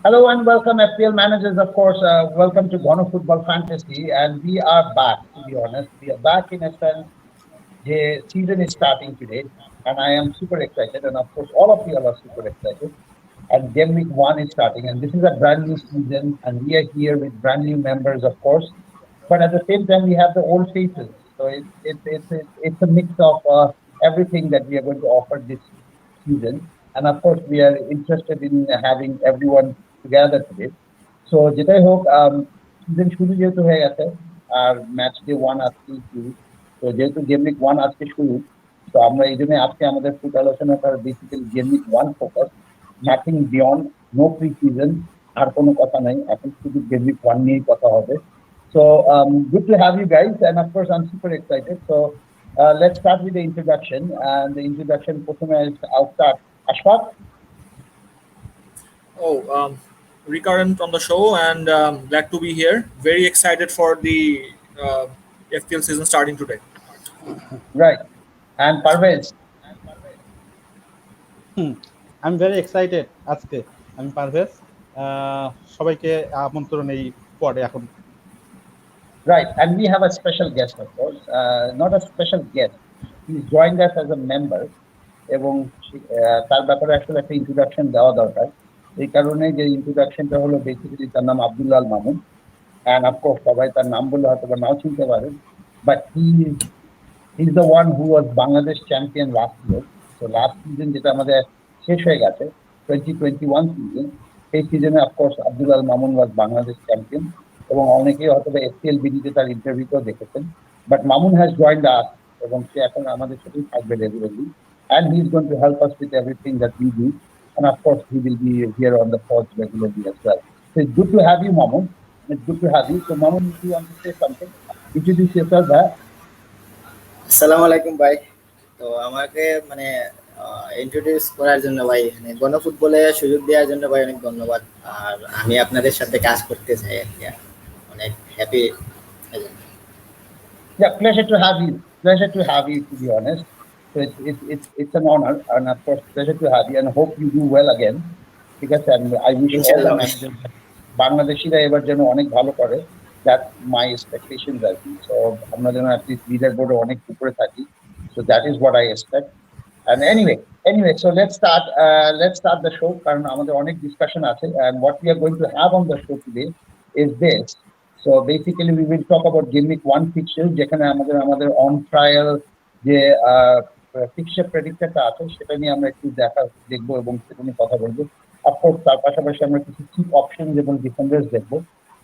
Hello and welcome, FPL managers. Of course, welcome to Gono Football Fantasy, and we are back. To be honest, we are back in a sense. The season is starting today, and I am super excited. And of course, all of you are super excited. And Game Week One is starting, and this is a brand new season, and we are here with brand new members, of course. But at the same time, we have the old faces. So it's a mix of everything that we are going to offer this season. And of course, we are interested in having everyone together today. So যেটাই হোক season শুরু যেহেতু হয়ে গেছে আর match day one আজকে শুরু, তো যেহেতু গেম উইক ওয়ান আজকে শুরু, তো আমরা এই জন্য আজকে আমাদের ফুট আলোচনাটা basically game week one focus, nothing beyond, no preseason, আর কোনো কথা নাই, এখন শুধু গেম উইক ওয়ান নিয়েই কথা হবে. So good to have you guys, and of course I'm super excited. So let's start with the introduction, and the introduction প্রথমে I'll start. Ashfaq? Recurrent on the show, and glad to be here. Very excited for the FPL season starting today. Right. And Parvez? I'm very excited আজকে আমি পারভেজ সবাইকে আমন্ত্রণ এই পরে এখন. Right, and we have a special guest, of course. Not a special guest. He's joined us as a member. এবং তার ব্যাপারে আসলে একটা ইন্ট্রোডাকশন দেওয়া দরকার. এই কারণে যে ইন্ট্রোডাকশনটা হলো বেসিক্যালি তার নাম আব্দুল্লাহ আল মামুন, অ্যান্ড অফকোর্স সবাই তার নাম বললে হয়তো বা নাও চিনতে পারেন, but he is the one who was Bangladesh champion last year. তো লাস্ট সিজন যেটা আমাদের শেষ হয়ে গেছে 2021 সিজন, সেই সিজনে অফকোর্স আব্দুল্লাহ আল মামুন ওয়াজ বাংলাদেশ চ্যাম্পিয়ন, এবং অনেকেই হয়তো বা এফপিএল বিডিতে তার ইন্টারভিউতেও দেখেছেন. বাট মামুন হ্যাজ জয়েন্ড আস, এবং সে এখন আমাদের সাথেই থাকবে regularly. And he's going to help us with everything that we do. And of course, he will be here on the pods regularly as well. So it's good to have you, Mamun. It's good to have you. So, Mamun, if you want to say something, introduce yourself. আসসালামু আলাইকুম ভাই। তো আমাকে introduce করার জন্য ভাই, গণফুটবলে সুযোগ দেওয়ার জন্য ভাই অনেক ধন্যবাদ। আর আমি আপনাদের সাথে কাজ করতে চাই আর কি, অনেক happy. Yeah, pleasure to have you. Pleasure to have you, to be honest. So it's an honor, and of course pleasure to have you, and hope you do well again, because I wish all the managers বাংলাদেশিরা এবার যেন অনেক ভালো করে, that my expectations are. So আমরা যেন at least leader board অনেক উপরে থাকি, so that is what I expect. And anyway, so let's start the show, কারণ আমাদের অনেক ডিসকাশন আছে, and what we are going to have on the show today is this. So basically we will talk about game week 1 fixtures, যেখানে আমাদের on trial যে fixture প্রেডিক্টরটা আছে সেটা নিয়ে আমরা একটু দেখবো এবং সেটা নিয়ে কথা বলবো। অফকোর্স তার পাশাপাশি আমরা কিছু চিপ অপশন এবং ডিফেন্ডার্স দেখবো,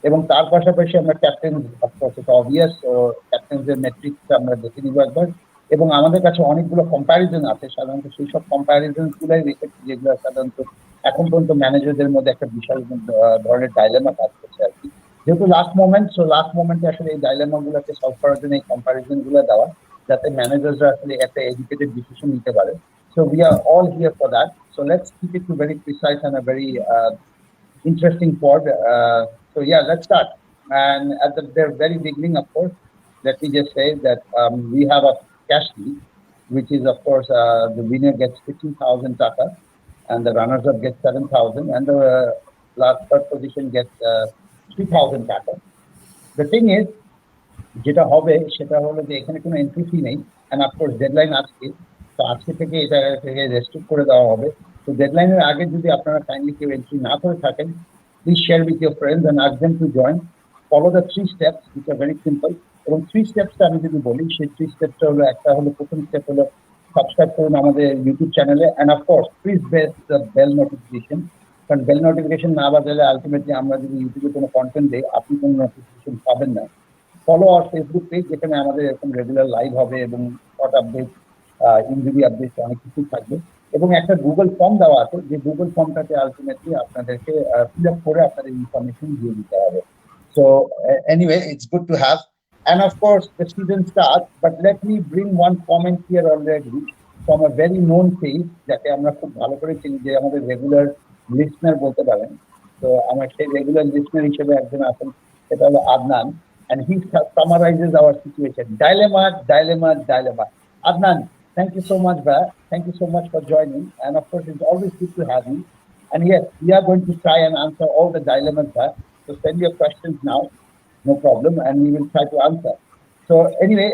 এবং তার পাশাপাশি আমরা ক্যাপ্টেন, অফকোর্স এটা অবভিয়াস, ক্যাপ্টেনদের মেট্রিক্সটা আমরা দেখে নিবো একবার, এবং আমাদের কাছে অনেকগুলো কম্প্যারিজন আছে, সাধারণত সেই সব কম্প্যারিজন গুলাই রেখেছি যেগুলো সাধারণত এখন পর্যন্ত ম্যানেজারদের মধ্যে একটা বিশাল ধরনের ডাইলেমা কাজ করছে আর কি, যেহেতু লাস্ট মোমেন্টে আসলে এই ডাইলেমা গুলোকে সলভ করার জন্য এই কম্প্যারিজন গুলো দেওয়া, যাতে ম্যানেজাররা আসলে একটা এডুকেটেড ডিসিশন নিতে পারে. So we are all here for that. So let's keep it to very precise and a very interesting pod. So yeah, let's start. And at the very beginning, of course, let me just say that we have a cash league, which is of course the winner gets 15,000 taka, and the runners-up gets 7,000, and the last third position gets 3,000 taka. The thing is, যেটা হবে সেটা হলো যে এখানে কোনো entry fee নেই, and of course deadline আজকে, তো আজকে থেকে এটা থেকে রেস্ট্রিক্ট করে দেওয়া হবে. তো ডেডলাইনের আগে যদি আপনারা কাইন্ডলি কেউ এন্ট্রি না করে থাকেন, please share with your friends and ask them to join, follow the 3 steps which are very simple. এবং 3 স্টেপসটা আমি যদি বলি, সেই 3 স্টেপসটা হলো, একটা হলো, প্রথম স্টেপ হলো সাবস্ক্রাইব করুন আমাদের ইউটিউব চ্যানেলে, and of course please press the bell notification, কারণ বেল নোটিফিকেশন না বাজালে আলটিমেটলি আমরা যদি ইউটিউবে কোনো কন্টেন্ট দিই আপনি কোনো নোটিফিকেশন পাবেন না। ফলো আওয়ার ফেসবুক পেজ, যেখানে আমাদের এরকম রেগুলার লাইভ হবে এবং শর্ট আপডেট, ইনজুরি আপডেট অনেক কিছু থাকবে, এবং একটা গুগল ফর্ম দেওয়া আছে, যে গুগল ফর্মটাতে আলটিমেটলি আপনাদেরকে ফিল আপ করে আপনাদের ইনফরমেশন দিয়ে দিতে হবে. So anyway, it's good to have, and of course the season start, but let me bring one comment here already from a very known page, যাকে আমরা খুব ভালো করে চিনি, যে আমাদের রেগুলার লিসনার বলতে পারেন। তো আমার সেই রেগুলার লিসনার হিসেবে একজন আছেন, সেটা হলো Adnan, and he summarizes our situation. Dilemma. Adnan, thank you so much, Thank you so much for joining. And of course, it's always good to have you. And yes, we are going to try and answer all the dilemmas there. So send your questions now, no problem, and we will try to answer. So anyway,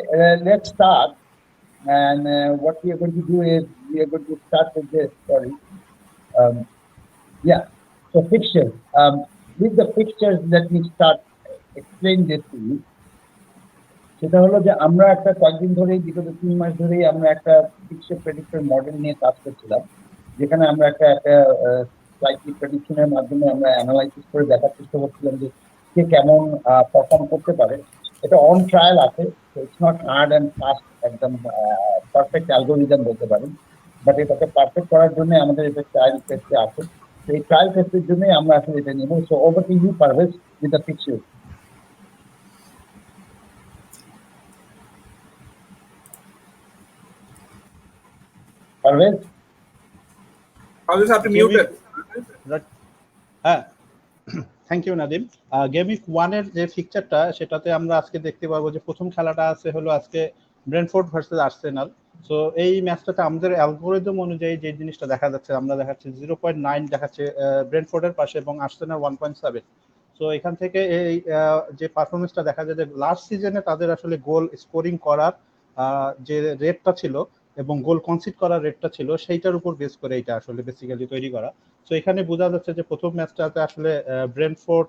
let's start. And what we are going to do is we are going to start with this. Sorry. Yeah. So fixtures. With the fixtures, let me start explain this to you. সেটা হলো যে আমরা একটা কয়েকদিন ধরেই বিগত 3 মাস ধরেই আমরা একটা ফিক্সচার প্রেডিক্টর মডেল নিয়ে কাজ করছিলাম, যেখানে আমরা একটা স্লাইটলি প্রেডিকশনের মাধ্যমে আমরা অ্যানালাইসিস করে দেখার চেষ্টা করছিলাম যে কে কেমন পারফর্ম করতে পারে। এটা অন ট্রায়াল আছে, it's not hard and fast একদম পারফেক্ট অ্যালগোরিদম বলতে পারেন, বাট এটাকে পারফেক্ট করার জন্য আমাদের এটা ট্রায়াল টেস্টে আছে। তো এই ট্রায়াল টেস্টের জন্যই আমরা আসলে এটা নেব। So over to you Parvez with the fixture. Parvez? I'll just have to mute it. হ্যাঁ, thank you Nadim. Game week 1 এর যে ফিকচারটা সেটাতে আমরা আজকে দেখতে পাবো যে প্রথম খেলাটা আছে হলো আজকে ব্রেন্টফোর্ড ভার্সেস আর্সেনাল। সো এই ম্যাচটাতে আমাদের অ্যালগোরিদম অনুযায়ী যে জিনিসটা দেখা যাচ্ছে, আমরা দেখাচ্ছি 0.9 দেখাচ্ছে ব্রেন্টফোর্ডের পাশে এবং আর্সেনাল 1.7। সো এখান থেকে এই যে পারফরমেন্সটা দেখা যায় যে লাস্ট সিজনে তাদের আসলে গোল স্কোরিং করার যে রেটটা ছিল এবং গোল কনসিড করার রেটটা ছিল সেইটার উপর বেস করে এটা আসলে বেসিক্যালি তৈরি করা। সো এখানে বোঝা যাচ্ছে যে প্রথম ম্যাচটাতে আসলে ব্রেন্টফোর্ড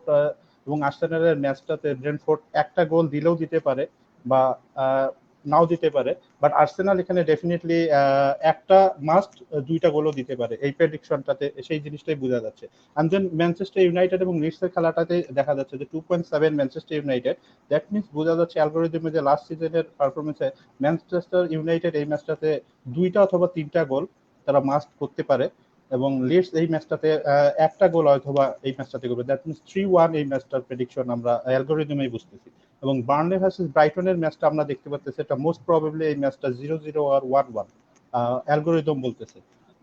এবং আর্সেনালের ম্যাচটাতে ব্রেন্টফোর্ড একটা গোল দিলেও দিতে পারে বা নাও দিতে পারে, বাট আর্সেনাল এখানে ডেফিনেটলি একটা মাস্ট দুইটা গোলও দিতে পারে। এই প্রেডিকশনটাতে সেই জিনিসটাই বোঝা যাচ্ছে। অ্যান্ড দেন ম্যানচেস্টার ইউনাইটেড এবং লিডসের খেলাটাতে দেখা যাচ্ছে যে 2.7 ম্যানচেস্টার ইউনাইটেড। দ্যাট মিনস বোঝা যাচ্ছে অ্যালগোরিদমে যে লাস্ট সিজনের পারফরমেন্সে ম্যানচেস্টার ইউনাইটেড এই ম্যাচটাতে দুইটা অথবা তিনটা গোল তারা মাস্ট করতে পারে এবং লিডস এই ম্যাচটাতে একটা গোল অথবা এই ম্যাচটাতে করবে। দ্যাট মিনস 3-1 এই ম্যাচটার প্রেডিকশন আমরা অ্যালগোরিদমেই বুঝতেছি। এবং বার্নলে ভার্সেস ব্রাইটনের ম্যাচটা আমরা দেখতে পাচ্ছি এটা মোস্ট প্রবাবলি এই ম্যাচটা 0-0 আর 1-1 অ্যালগোরিদম বলতেছে।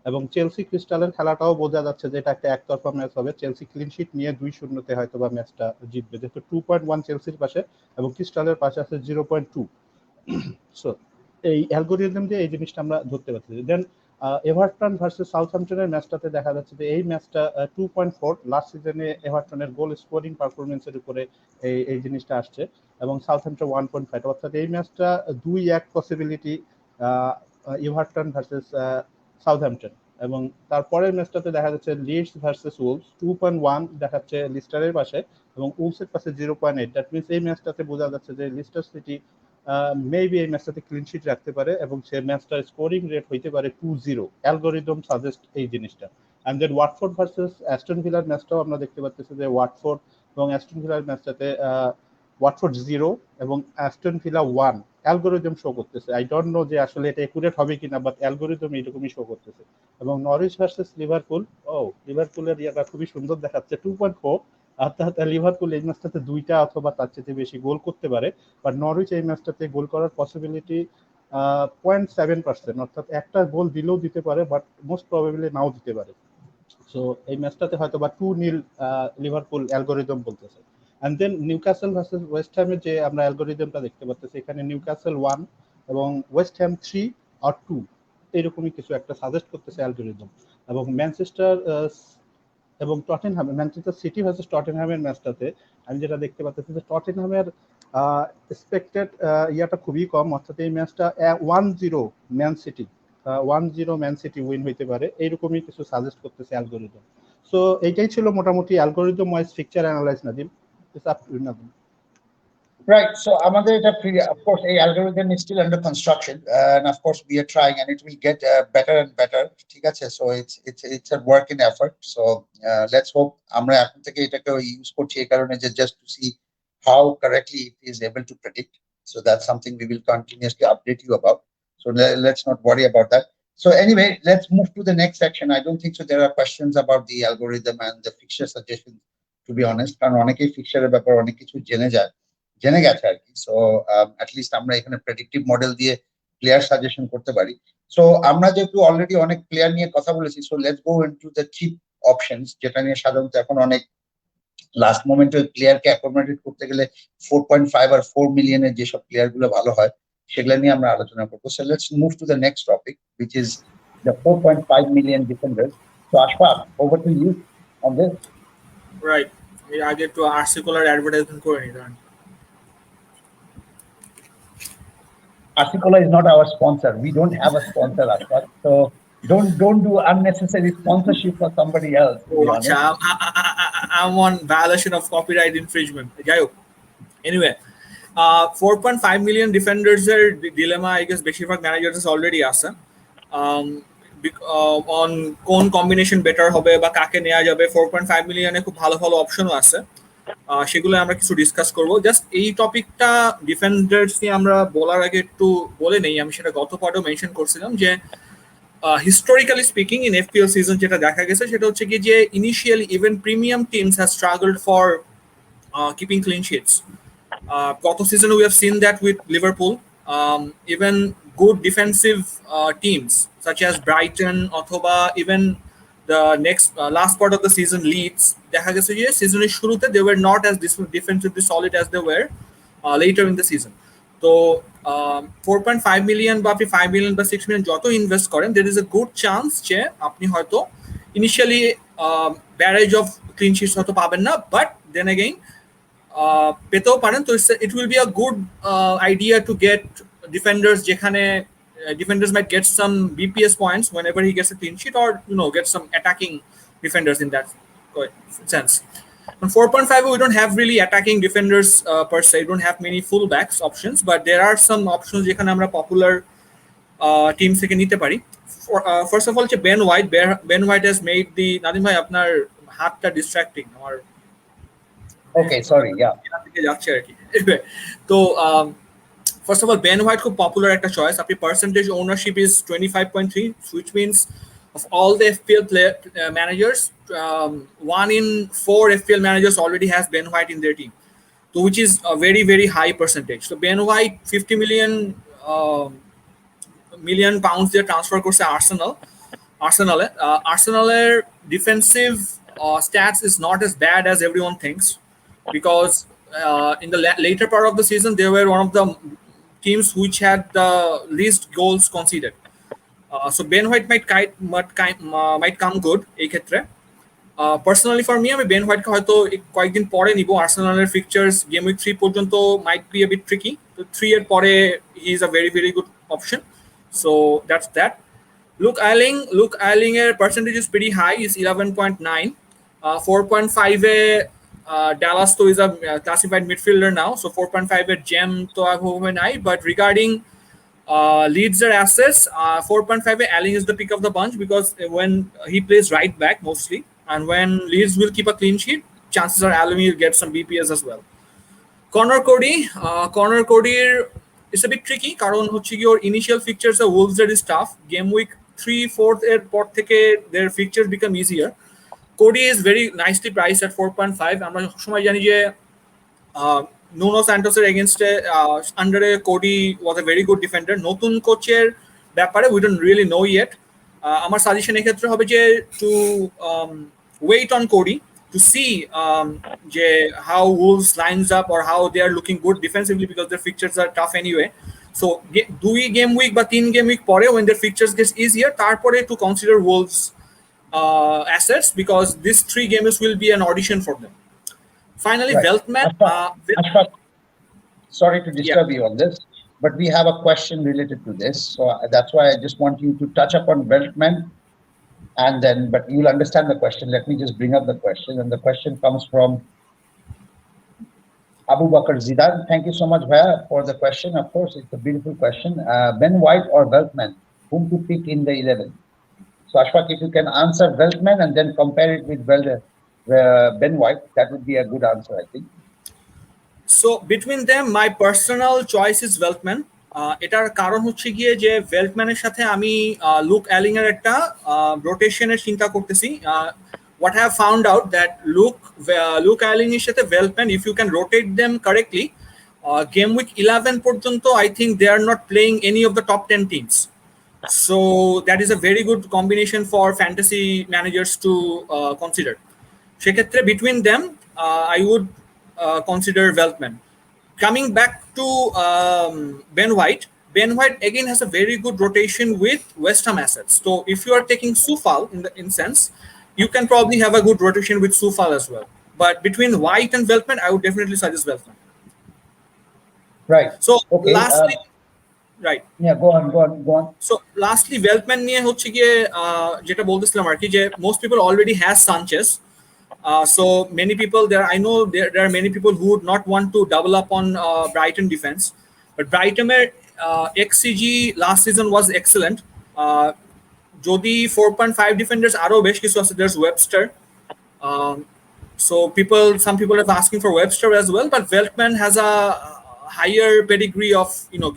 এবং চেলসি ক্রিস্টালের খেলাটাও বোঝা যাচ্ছে যে এটা একটা একতরফা ম্যাচ হবে। চেলসি ক্লিন শিট নিয়ে 2-0-তে হয়তো বা ম্যাচটা জিতবে, যেহেতু 2.1 চেলসির পাশে এবং ক্রিস্টালের পাশে আছে 0.2। সো এই অ্যালগোরিদম দিয়ে এই জিনিসটা আমরা ধরতে পারছি। দেন এভারটন ভার্সেস সাউথহ্যাম্পটনের ম্যাচটাতে দেখা যাচ্ছে যে এই ম্যাচটা 2.4 লাস্ট সিজনে এভারটনের গোল স্কোরিং পারফরমেন্সের উপরে এই জিনিসটা আসছে এবং সাউথহ্যাম্পটন 1.5, অর্থাৎ এই ম্যাচটা 2-1 পসিবিলিটি এভারটন ভার্সেস সাউথহ্যাম্পটন। এবং তারপরের ম্যাচটাতে দেখা যাচ্ছে লিডস ভার্সেস উলভস 2.1 দেখাচ্ছে লিস্টারের পাশে এবং উলভসের পাশে 0.8। দ্যাট মিনস এই ম্যাচটাতে বোঝা যাচ্ছে যে লিস্টার সিটি মেবি এই ম্যাচটাতে ক্লিন শিট রাখতে পারে এবং সে ম্যাচটার স্কোরিং রেট হইতে পারে 2-0। অ্যালগোরিদম সাজেস্ট এই জিনিসটা। And then Watford versus Aston ভিলার ম্যাচটাও আমরা দেখতে পাচ্ছি যে ওয়াটফোর্ড এবং অ্যাস্টন ভিলার ম্যাচটাতে ওয়াটফোর্ড 0 এবং অ্যাস্টন ভিলা 1 অ্যালগোরিদম শো করতেছে। আই ডোন্ট নো যে আসলে এটা একুরেট হবে কিনা, বাট অ্যালগোরিদম এইরকমই শো করতেছে। এবং নরিচ ভার্সেস লিভারপুল, লিভারপুলের ইয়াটা খুবই সুন্দর দেখাচ্ছে 2.4, অর্থাৎ লিভারপুল এই ম্যাচটাতে দুইটা অথবা তার চেয়ে বেশি গোল করতে পারে, বাট নরউইচ এই ম্যাচটাতে গোল করার পসিবিলিটি 0.7%, অর্থাৎ একটা গোল দিলেও দিতে পারে বাট মোস্ট প্রবাবলি নাও দিতে পারে। সো এই ম্যাচটাতে হয়তো বা 2-0 লিভারপুল অ্যালগোরিদম বলতেছে। And then Newcastle versus West হ্যামের যে আমরা অ্যালগোরিদমটা দেখতে পাচ্ছি এখানে নিউক্যাসল 1 এবং ওয়েস্ট হ্যাম 3 আর 2 এইরকমই কিছু একটা সাজেস্ট করতেছে অ্যালগোরিদম। এবং ম্যানচেস্টার এবং টটেনহাম, ম্যানচেস্টার সিটি ভার্সেস টটেনহামের ম্যাচটাতে আমি যেটা দেখতে পাচ্ছি যে টটেনহামের এক্সপেক্টেড ইয়াটা খুবই কম, অর্থাৎ এই ম্যাচটা 1-0 man city 1-0 man city win হইতে পারে, এইরকমই কিছু সাজেস্ট করতেছে অ্যালগোরিদম। সো এইটাই ছিল মোটামুটি algorithm wise fixture analyse. Nadim, it's up to Nadim. Right. So আমাদের এটা of course a algorithm is still under construction, and of course we are trying, and it will get better and better. ঠিক আছে? So it's a work in effort. So let's hope আমরা এখন থেকে এটাকে use করছি এই কারণে যে just to see how correctly it is able to predict. So that's something we will continuously update you about. So let's not worry about that. So anyway, let's move to the next section. I don't think so there are questions about the algorithm and the fixture suggestions, to be honest, কারণ অনেকেই ফিক্সারের ব্যাপারে অনেক কিছু জেনে গেছে আর কি। So at least আমরা এখানে প্রেডিক্টিভ মডেল দিয়ে প্লেয়ার সাজেশন করতে পারি। সো আমরা যেহেতু অলরেডি অনেক প্লেয়ার নিয়ে কথা বলেছি, so let's go into the chip options, যেটা নিয়ে সাধারণত এখন অনেক লাস্ট মোমেন্টে প্লেয়ারকে অ্যাকোমোডেট করতে গেলে 4.5 আর 4 মিলিয়নের যেসব প্লেয়ার গুলো ভালো হয় সেগুলো নিয়ে আমরা আলোচনা করবো। So let's move to the next topic, which is the 4.5 million defenders. So Ashfaq, over to you on this. Right. আগে একটু আর্টিকুলার অ্যাডভার্টাইজমেন্ট করে নিই। Articola is not our sponsor. We don't have a sponsor, Ashfaq. So don't do unnecessary sponsorship for somebody else. To be honest. I'm on violation of copyright infringement. যাই হোক, anyway, 4.5 million defenders এর dilemma I guess বেশিরভাগ managers already আছে on কোন combination better হবে বা কাকে নেওয়া যাবে। 4.5 মিলিয়নে খুব ভালো ভালো অপশনও আছে, সেগুলো আমরা কিছু ডিসকাস করব। জাস্ট এই টপিকটা ডিফেন্ডার্স নিয়ে আমরা বলার আগে একটু বলে নেই, আমি সেটা গত পর্বে মেনশন করছিলাম যে historically speaking in FPL season যেটা দেখা গেছে সেটা হচ্ছে কি যে initially even premium teams have struggled for keeping clean sheets. গত সিজনে we have seen that with Liverpool, even good defensive teams such as Brighton অথবা even the next last part of the season Leeds, দেখা গেছে যে সিজনের শুরুতে they were not as defensively solid as they were later in the season. তো 4.5 million বা আপনি 5 million বা 6 million যত ইনভেস্ট করেন there is a good chance যে আপনি হয়তো initially barrage of clean sheets হয়তো পাবেন না, but then again পেতেও পারেন। তো it will be a good idea to get defenders যেখানে defenders might get some BPS points whenever he gets a clean sheet, or get some attacking defenders in that sense. On 4.5 we don't have really attacking defenders per se, we don't have many fullbacks options, but there are some options যেখানে আমরা popular teams থেকে নিতে পারি। First of all Ben White has made the Nadim ভাই আপনার হাতটা distracting আমার। Okay, sorry, yeah. যাচ্ছে আর কি। তো first of all, Ben White খুব পপুলার একটা চয়েস। আপনি percentage ownership is 25.3, which means of all the FPL managers, 1 in 4 FPL managers already has Ben White in their team, so which is a very very high percentage. So Ben White 50 million pounds দিয়ে transfer করছে আর্সেনালের defensive stats is not as bad as everyone thinks, because in the later part of the season they were one of the teams which had the least goals conceded. So Ben White might come good এই ক্ষেত্রে। Personally for me, আমি Ben White কে হয়তো কয়েকদিন পরে নিব। আর্সেনালের ফিকচার্স game week 3 পর্যন্ত might be a bit tricky, তো 3 এর পরে he is a very very good option. So that's that. Luke Ayling এর percentage is pretty high, is 11.9. 4.5 A Dallas to is a classified midfielder now, so 4.5 at gem to I hope and I. But regarding Leeds or assets, 4.5 Ayling is the pick of the bunch, because when he plays right back mostly, and when Leeds will keep a clean sheet, chances are Ayling will get some BPS as well. Connor Cody is a bit tricky কারণ হচ্ছে কি ওর initial ফিকচার্স আর Wolves এর tough. Game week 3-4 এর পর থেকে their fixtures become easier. Cody is very nicely priced at 4.5. আমরা সময় জানি যে Nuno Santos এর এগেইনস্টে আন্ডারে Cody was a very good defender. নতুন কোচের ব্যাপারে we don't really know yet. আমার সাজেশন এক্ষেত্রে হবে যে to wait on Cody to see যে how Wolves lines up or how they are looking good defensively, because their fixtures are tough anyway. So 2 game week বা 3 game week পরে when their fixtures gets easier, তারপরে to consider Wolves assets, because these 3 games will be an audition for them. Finally, right. Veltman. Ashfaq, sorry to disturb you on this, but we have a question related to this, so that's why I just want you to touch upon Veltman, and then, but you'll understand the question. Let me just bring up the question, and the question comes from Abu Bakr Zidane. Thank you so much, Bhaiya, for the question. Of course, it's a beautiful question. Ben White or Veltman, whom to pick in the 11? So Ashfaq, if you can answer Veltman and then compare it with Ben White, that would be a good answer, I think. So between them, my personal choice is Veltman. এটার কারণ হচ্ছে গিয়ে যে ভেল্টম্যানের সাথে আমি look অ্যালিং এর একটা রোটেশনের চিন্তা করতেছি। What I have found out that Luke Ayling এর সাথে Veltman, if you can rotate them correctly, game week 11 পর্যন্ত I think they are not playing any of the top 10 teams. So that is a very good combination for fantasy managers to consider. সেক্ষেত্রে between them, I would consider Veltman. Coming back to Ben White, Ben White again has a very good rotation with West Ham assets. So if you are taking Sufal in sense, you can probably have a good rotation with Sufal as well. But between White and Veltman, I would definitely suggest Veltman. Right. So Okay. lastly, right. Yeah, go on. So lastly, Veltman নিয়ে হচ্ছে গিয়ে যেটা বলতেছিলাম আর কি যে most people already has Sanchez. So many people there, I know there are many people who would not want to double up on Brighton defense, but Brightoner XCG last season was excellent. Jodi 4.5 defenders aro besh kichu ache, there's Webster. So some people are asking for Webster as well, but Veltman has a higher pedigree of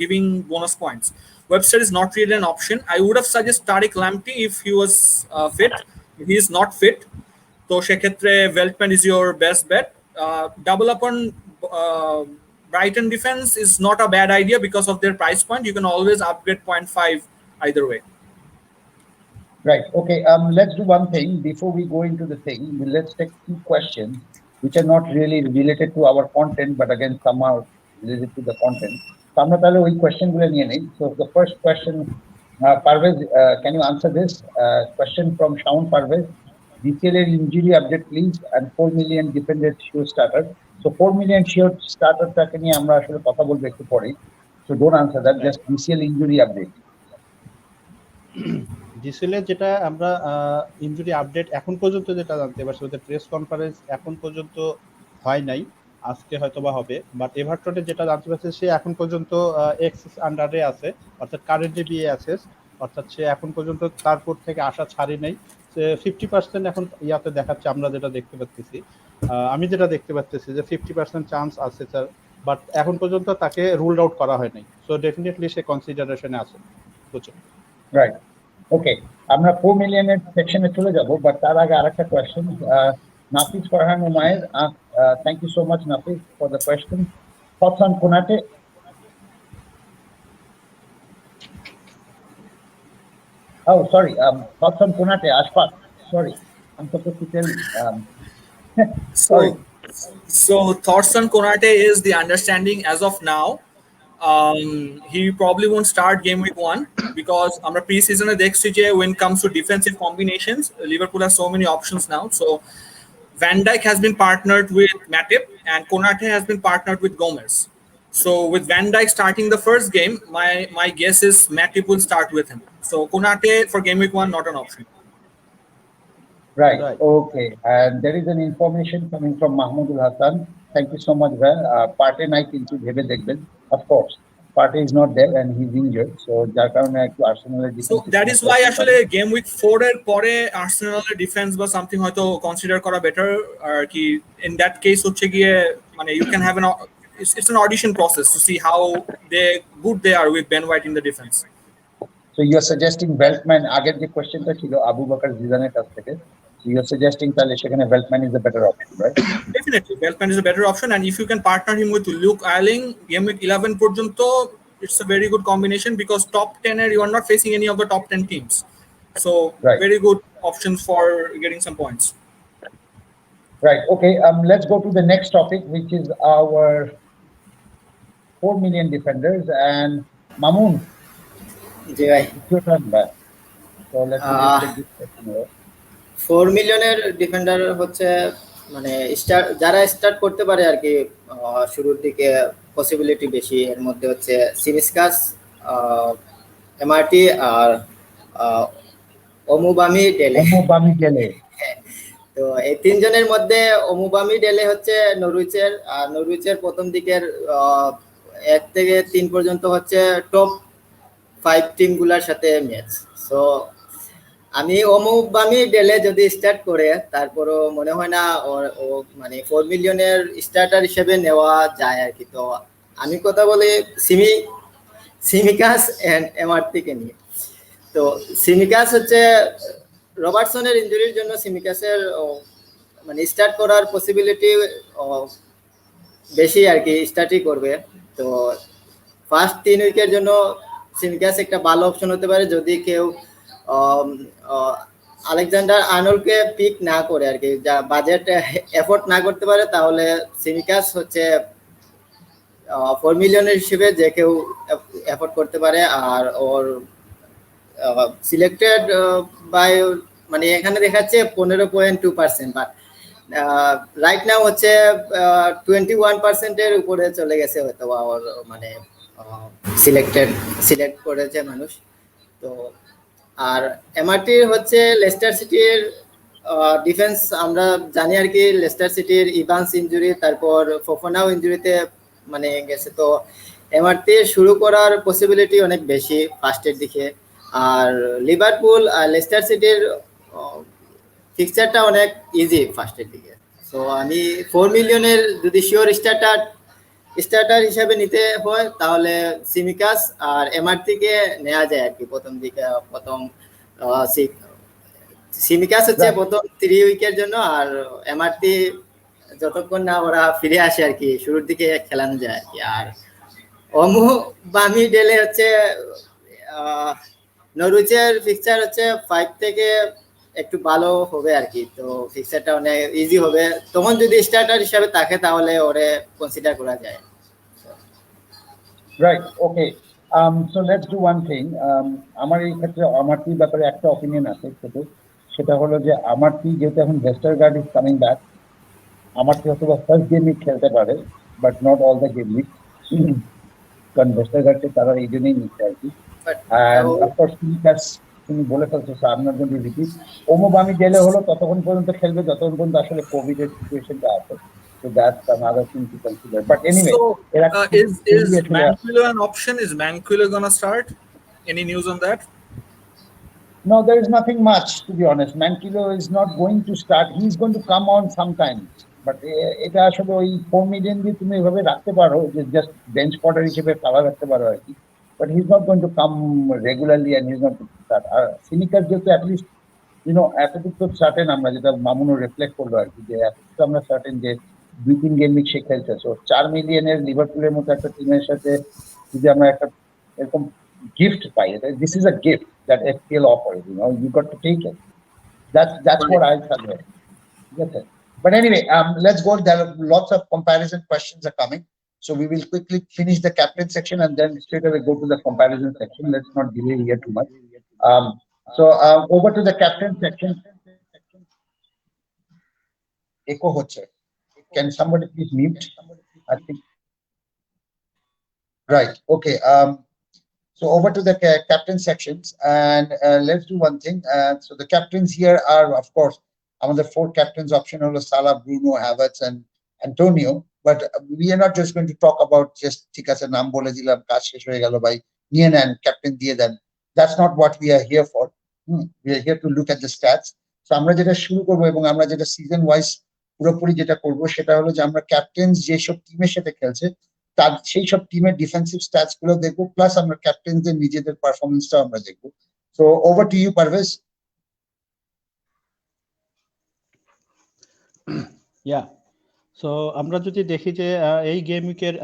giving bonus points. Webster is not really an option. I would have suggested Tariq Lamptey if he was fit. He is not fit. So sheketre Veltman is your best bet. Double up on Brighton defense is not a bad idea because of their price point. You can always upgrade 0.5 either way. Right. Okay. Let's do one thing before we go into the thing. Let's take two questions which are not really related to our content, but again somehow related to the content. So আমরা তাহলে ওই question গুলো নিয়ে নেই. So the first question, Parvez, can you answer this question from Shaun Parvez? DCL injury update please, and 4 million defender sure starter. So 4 million sure starter টাকে নিয়ে আমরা আসলে কথা বলবো একটু পরে. So don't answer that. Just DCL injury update. DCL যেটা আমরা ইনজুরি আপডেট এখন পর্যন্ত যেটা জানতে পারছি, ওদের প্রেস কনফারেন্স এখন পর্যন্ত হয় নাই, আজকে হয়তো বা হবে, বাট এভারটনে যেটা জানতে পারছি সে এখন পর্যন্ত এক্সেস আন্ডারে আছে, অর্থাৎ কারেন্টলি বিএ অ্যাসেস, অর্থাৎ সে এখন পর্যন্ত তারপর থেকে আশা ছাড়ি নাই। সে 50% এখন ইয়াতে দেখাচ্ছে, আমরা যেটা দেখতে পাচ্ছি, আমি যেটা দেখতে পাচ্ছি যে 50% চান্স আছে স্যার, বাট এখন পর্যন্ত তাকে রুলড আউট করা হয় নাই। সো ডেফিনেটলি সে কনসিডারেশনে আছে। বুঝছেন? রাইট। ওকে, আমরা 4 মিলিয়নের সেকশনে চলে যাব, বাট তার আগে আরেকটা কোয়েশ্চেন। Nafis Farhan Umayer, thank you so much Nafis for the কোয়েশ্চেন। Thoughts on Konate? Oh, sorry. Thoughts on Konate, Ashfaq. Sorry, I'm supposed to tell. Sorry. So thoughts on Konate is the understanding as of now. He probably won't start game week 1 because আমরা pre-season দেখছি যে when it comes to defensive combinations, Liverpool has so many options now. So Van Dijk has been partnered with Matip and Konate has been partnered with Gomez. So with Van Dijk starting the first game, my guess is Matip will start with him. So Konate for game week 1 not an option. Right. Okay. And there is an information coming from Mahmoudul Hassan. Thank you so much, Van. Partey night into Bhebe Dekben. Of course, Partey is not there and he's injured. So যার কারণে একটু আর্সেনালের defence. So that is why actually game week 4 এর পরে আর্সেনালের defence বা something হয়তো consider করা better, আর কি in that case হচ্ছে গিয়ে মানে you can have it's an audition process to see how good they are with Ben White in the defense. So you are suggesting Veltman, আগের যে কোশ্চেনটা ছিল আবু বকর জিদানের কাছ থেকে, so you are suggesting তাহলে সেখানে Veltman is the better option, right? Definitely Veltman is a better option, and if you can partner him with Luke Ayling game week 11 পর্যন্ত, it's a very good combination because top 10 you are not facing any of the top 10 teams, so right. Very good options for getting some points. Right. Okay, let's go to the next topic, which is our 4 million defenders. And Mamoon, জি ভাই, your turn back. So let's take this question here. 4 মিলিয়নের defender হচ্ছে মানে যারা start করতে পারে আর কি, শুরুর দিকে possibility বেশি। এর মধ্যে হচ্ছে সিমিসকাস, এমআরটি আর ওমুবামি ডেলে। তো এই তিনজনের মধ্যে ওমুবামি ডেলে হচ্ছে নরউইচের, আর নরউইচের প্রথম দিকের 1 থেকে 3 পর্যন্ত হচ্ছে টপ 5 টিমগুলোর সাথে ম্যাচ। সো আমি ওমুবামি ডেলে যদি স্টার্ট করে, তারপরও মনে হয় না ও মানে 4 মিলিয়নের স্টার্টার হিসেবে নেওয়া যায় আর কি। তো আমি কথা বলি সিমিকাস এন্ড এমআরটিকে নিয়ে। তো সিমিকাস হচ্ছে রবার্টসনের ইনজুরির জন্য সিমিকাসের মানে স্টার্ট করার পসিবিলিটি বেশি আর কি, স্টার্টই করবে। তো ফার্স্ট 3 উইকের জন্য সিমিকাস একটা ভালো অপশন হতে পারে যদি কেউ আলেকজান্ডার আর্নল্ডকে পিক না করে আর কি, যা বাজেট এফোর্ট না করতে পারে, তাহলে সিমিকাস হচ্ছে 4 মিলিয়নের হিসেবে যে কেউ অ্যাফোর্ড করতে পারে। আর ওর সিলেক্টেড বাই মানে এখানে দেখাচ্ছে 15.2%, বাট রাইট নাও হচ্ছে 21%-এর উপরে চলে গেছে হয়তো ওর মানে সিলেক্ট করেছে মানুষ। তো আর এমআরটি হচ্ছে লেস্টার সিটির ডিফেন্স, আমরা জানি আর কি লেস্টার সিটির ইভান্স ইনজুরি, তারপর ফোফানাও ইনজুরিতে মানে গেছে। তো এমআরটি শুরু করার পসিবিলিটি অনেক বেশি ফার্স্টের দিকে। আর লিভারপুল আর লেস্টার সিটির ফিক্সচারটা অনেক ইজি ফার্স্টের দিকে। সো আমি 4 মিলিয়নের যদি শিওর স্টার্টার হিসাবে নিতে হয় তাহলে সিমিকাস আর এমআরটিকে নেওয়া যায় আর কি প্রথম দিকে। সিমিকাস হচ্ছে প্রথম 3 উইকের জন্য, আর এমআরটি যতক্ষণ না ওরা ফিরে আসে আর কি শুরুর দিকে খেলানো যায় আর কি। আর অমু বামি ডেলে হচ্ছে নরউইচের ফিক্সচার হচ্ছে 5 থেকে একটু ভালো হবে আর কি। তো ফিক্সচারটা অনেক ইজি হবে, তখন যদি স্টার্টার হিসাবে থাকে তাহলে ওরে কনসিডার করা যায়। Right, okay. So let's do one thing. আমার এই ক্ষেত্রে আমারটির ব্যাপারে একটা অপিনিয়ন আছে ছোট, সেটা হলো যে আমারটি যেহেতু এখন Vestergaard is coming back, Amartey হয়তো ফার্স্ট গেম উইক খেলতে পারে, but not all the game week, কারণ ভেস্টারগার্ডকে তারা এই জন্যই নিচ্ছে আর কি। অ্যান্ড অফকোর্স তুমি বলে ফেলছো, আপনার জন্য রিপিট ওমোবামি জেলে হলো ততক্ষণ পর্যন্ত খেলবে যতক্ষণ পর্যন্ত আসলে কোভিড এর সিচুয়েশনটা আছে। So that's another thing to consider. But anyway, So, is Manquillo an option? Is Manquillo gonna start? Any news on that? No, there is nothing much, to be honest. Manquillo is not going to start. He's going to come on sometime. But এটা আসলে ওই 4 million দিয়ে তুমি এভাবে রাখতে পারো যে just bench spotter হিসেবে খেলা রাখতে পারো আর কি। But he's not going to come regularly and he's not going to start. আর সিনিকাস যেহেতু অ্যাটলিস্ট এতটুকু তো সার্টেন আমরা, যেটা মামুনও রিফ্লেক্ট করলো আর কি, যে এতটুকু আমরা সার্টেন যে 2-3 গেম উইক সে খেলছে। সো 4 মিলিয়নের লিভারপুলের মতো একটা টিমের সাথে যদি আমরা একটা এরকম gift pi, this is a gift that FPL offers, you got to take it. That's what I suggest. Yes, sir. But anyway, let's go. There are lots of comparison questions are coming, so we will quickly finish the captain section and then straight away go to the comparison section. Let's not delay here too much. So over to the captain section. Echo hoche. Can somebody please mute? I think. Right. Okay. So over to the captain sections, and let's do one thing. So the captains here are, of course, among the 4 captains option are Salah, Bruno, Havertz, and Antonio. But we are not just going to talk about just ঠিক আছে নাম বলে দিলাম কাজ শেষ হয়ে গেল ভাই নিয়ে নেন ক্যাপ্টেন দিয়ে দেন. That's not what we are here for. We are here to look at the stats. So আমরা যেটা শুরু করবো এবং আমরা যেটা সিজন ওয়াইজ পুরোপুরি যেটা করবো সেটা হলো যে আমরা ক্যাপ্টেন্স যেসব টিমের সাথে খেলছে তার সেই সব টিমের ডিফেন্সিভ স্ট্যাটস গুলো দেখবো, প্লাস আমরা ক্যাপ্টেনদের নিজেদের পারফরমেন্সটাও আমরা দেখবো। So over to you Parvez. Yeah, so আমরা যদি দেখি যে এই গেম উইকের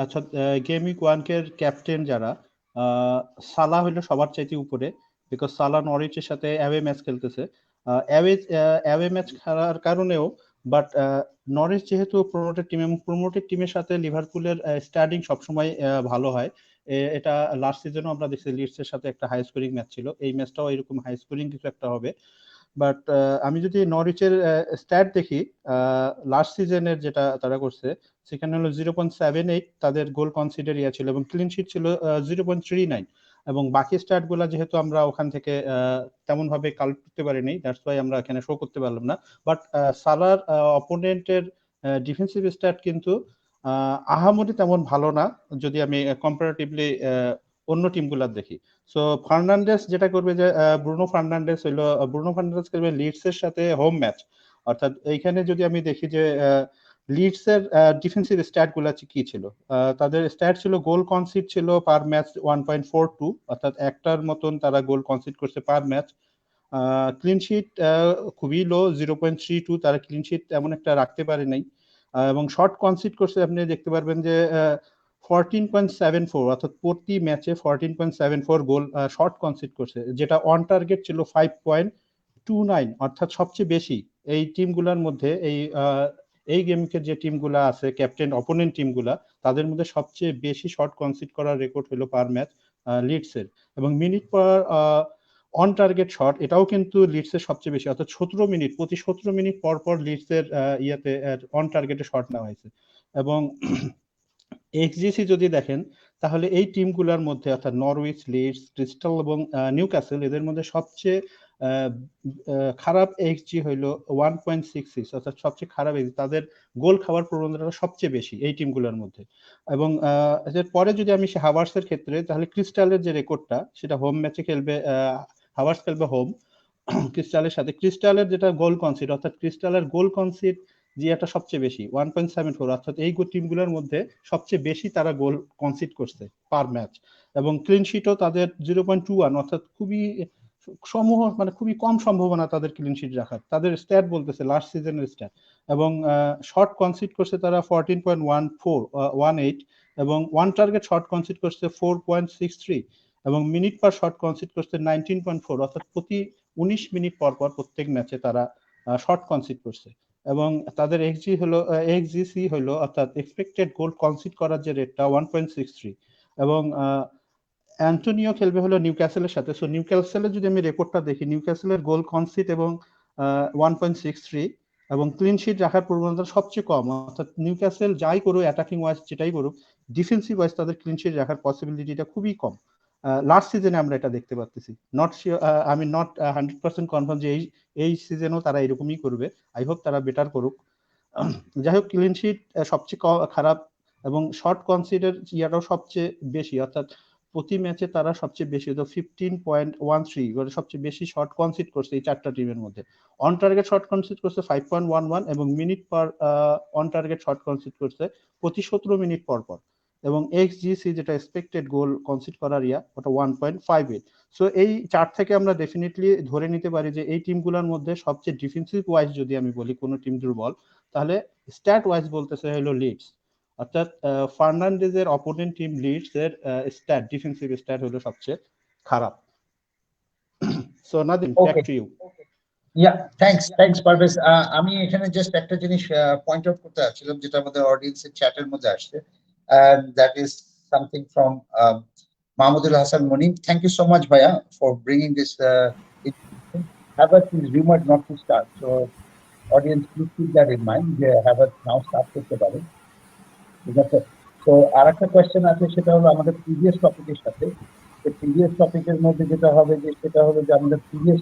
গেম উইক 1 এর ক্যাপ্টেন যারা, সালাহ হলো সবার চাইতে উপরে, বিকজ সালাহ নরিচের সাথে অ্যাওয়ে ম্যাচ খেলতেছে। অ্যাওয়ে ম্যাচ খেলার কারণেও, বাট নরিচ যেহেতু প্রমোটেড টিম এবং প্রমোটেড টিমের সাথে লিভারপুলের স্টার্টিং সবসময় ভালো হয়। এটা লাস্ট সিজনও আমরা দেখছি লিডসের সাথে একটা হাই স্কোরিং ম্যাচ ছিল, এই ম্যাচটাও এরকম হাই স্কোরিং কিছু একটা হবে। বাট আমি যদি নরিচের স্ট্যাট দেখি, লাস্ট সিজনের যেটা তারা করছে সেখানে হলো 0.78 তাদের গোল কনসিডার ইয়া ছিল এবং ক্লিন শিট ছিল 0.39, এবং বাকি স্ট্যাট গুলা যেহেতু আমরা ওখান থেকে তেমন ভাবে কালেক্ট করতে পারিনি, দ্যাটস ওয়াই আমরা এখানে শো করতে পারলাম না। বাট সালার অপোনেন্টের ডিফেন্সিভ স্ট্যাট কিন্তু আহামরি তেমন ভালো না যদি আমি কম্পারেটিভলি অন্য টিমগুলার দেখি। সো ফার্নান্ডেস যেটা করবে যে ব্রুনো ফার্নান্ডেস করবে লিডসের সাথে হোম ম্যাচ, অর্থাৎ এইখানে যদি আমি দেখি যে লিডসের ডিফেন্সিভ স্ট্যাট গুলা কি ছিল, তাদের স্ট্যাট ছিল গোল কনসিড ছিল পার ম্যাচ 1.42, অর্থাৎ একটার মতন তারা গোল কনসিড করছে পার ম্যাচ। ক্লিন শিট খুবই লো 0.32, তারা ক্লিন শিট এমন একটা রাখতে পারে নাই, এবং শর্ট কনসিড করছে আপনি দেখতে পারবেন যে 14.74, অর্থাৎ প্রতি ম্যাচে 14.74 গোল শর্ট কনসিড করছে, যেটা অন টার্গেট ছিল 5.29, অর্থাৎ সবচেয়ে বেশি এই টিমগুলোর মধ্যে এই এই গেমকের যে টিমগুলো আছে ক্যাপ্টেন অপোনেন্ট টিমগুলা তাদের মধ্যে সবচেয়ে বেশি শট কনসিড করার রেকর্ড হলো পার ম্যাচ লিডসের, এবং minute per on target shot এটাও কিন্তু লিডসের সবচেয়ে বেশি, অর্থাৎ 17 মিনিট, প্রতি 17 মিনিট পর পর লিডসের ইয়েতে অন টার্গেটে শট নেওয়া হয়েছে। এবং এক্সজিসি যদি দেখেন তাহলে এই টিমগুলোর মধ্যে অর্থাৎ নরউইচ, লিডস, ক্রিস্টাল এবং নিউক্যাসল এদের মধ্যে সবচেয়ে খারাপ এক্সজি হইলো 1.66, অর্থাৎ সবচেয়ে খারাপ এক্সজি, তাদের গোল খাওয়ার প্রবণতাটা সবচেয়ে বেশি এই টিমগুলোর মধ্যে। এবং পরে যদি আমি হাভার্সের ক্ষেত্রে, তাহলে ক্রিস্টালের যে রেকর্ডটা সেটা হোম ম্যাচে খেলবে, হাভার্স খেলবে হোম ক্রিস্টালের সাথে, ক্রিস্টালের যেটা গোল কনসিড, অর্থাৎ ক্রিস্টালের গোল কনসিড জিয়াটা সবচেয়ে বেশি 1.74, অর্থাৎ এই টিমগুলোর মধ্যে সবচেয়ে বেশি তারা গোল কনসিড করছে পার ম্যাচ। এবং ক্লিন শিটও তাদের 0.21, অর্থাৎ খুবই খুবই কম সম্ভাবনা তাদের ক্লিন শিট রাখার, তাদের স্ট্যাট বলতেছে লাস্ট সিজনের স্ট্যাট। এবং শট কনসিড করছে তারা 14.18, এবং ওয়ান টার্গেট শট কনসিড করছে 4.63, এবং মিনিট পার শট কনসিড করছে 19.4, অর্থাৎ প্রতি 19 মিনিট পর পর প্রত্যেক ম্যাচে তারা শট কনসিড করছে। এবং তাদের এক্সজিসি হলো অর্থাৎ এক্সপেক্টেড গোল কনসিড করার যে রেটটা 1.63। এবং অ্যান্টোনিও খেলবে হলো নিউক্যাসলের সাথে। সো নিউক্যাসলের যদি আমি রেকর্ডটা দেখি, নিউক্যাসলের গোল কনসিড এবং 1.63 এবং ক্লিন শিট রাখার প্রবণতা সবচেয়ে কম, অর্থাৎ নিউক্যাসল যাই করুক, অ্যাটাকিং ওয়াইজ যেটাই করুক, ডিফেন্সিভ ওয়াইজ তাদের ক্লিন শিট রাখার পসিবিলিটিটা খুবই কম। লাস্ট সিজনে আমরা এটা দেখতে পাচ্ছি, নট শিওর, আমি নট 100% কনফার্ম যে এই সিজনেও তারা এরকমই করবে। আই হোপ তারা বেটার করুক। যাই হোক, ক্লিন শিট সবচেয়ে খারাপ এবং শর্ট কনসিডের ইয়াটাও সবচেয়ে বেশি, অর্থাৎ প্রতি ম্যাচে তারা সবচেয়ে বেশি 15.13, সবচেয়ে বেশি শর্ট কনসিড করছে এই চারটা টিমের মধ্যে। অন টার্গেট শর্ট কনসিড করছে 5.11, এবং minute per on target short concede করছে প্রতি 17 মিনিট পর পর। এবং এক্সজিসি যেটা এক্সপেক্টেড গোল কনসিড করার ওটা 1.58। সো এই চার থেকে আমরা ডেফিনেটলি ধরে নিতে পারি যে এই টিমগুলোর মধ্যে সবচেয়ে ডিফেন্সিভ ওয়াইজ যদি আমি বলি কোনো টিম দুর্বল, তাহলে স্ট্যাট ওয়াইজ বলতেছে হলো লিডস, অর্থাৎ ফার্নান্ডেজের অপোনেন্ট টিম লিডস এর স্ট্যাট, ডিফেন্সিভ স্ট্যাট হলো সবচেয়ে খারাপ। So Nadim, back to you. Yeah, thanks Parvez. আমি এখানে জাস্ট একটা জিনিস পয়েন্ট আউট করতে চাচ্ছিলাম, যেটা আমাদের অডিয়েন্সের চ্যাটের মধ্যে আসছে, and that is something from Mahmudul Hasan Monim. Thank you so much, Bhaiya, for bringing this. Havertz is rumored not to start, so audience, please keep that in mind. Havertz now start করতে পারে, ঠিক আছে? তো আরেকটা question আছে, সেটা হলো আমাদের প্রিভিয়াস টপিকের সাথে। প্রিভিয়াস টপিকের মধ্যে যেটা হবে সেটা হলো যে আমাদের প্রিভিয়াস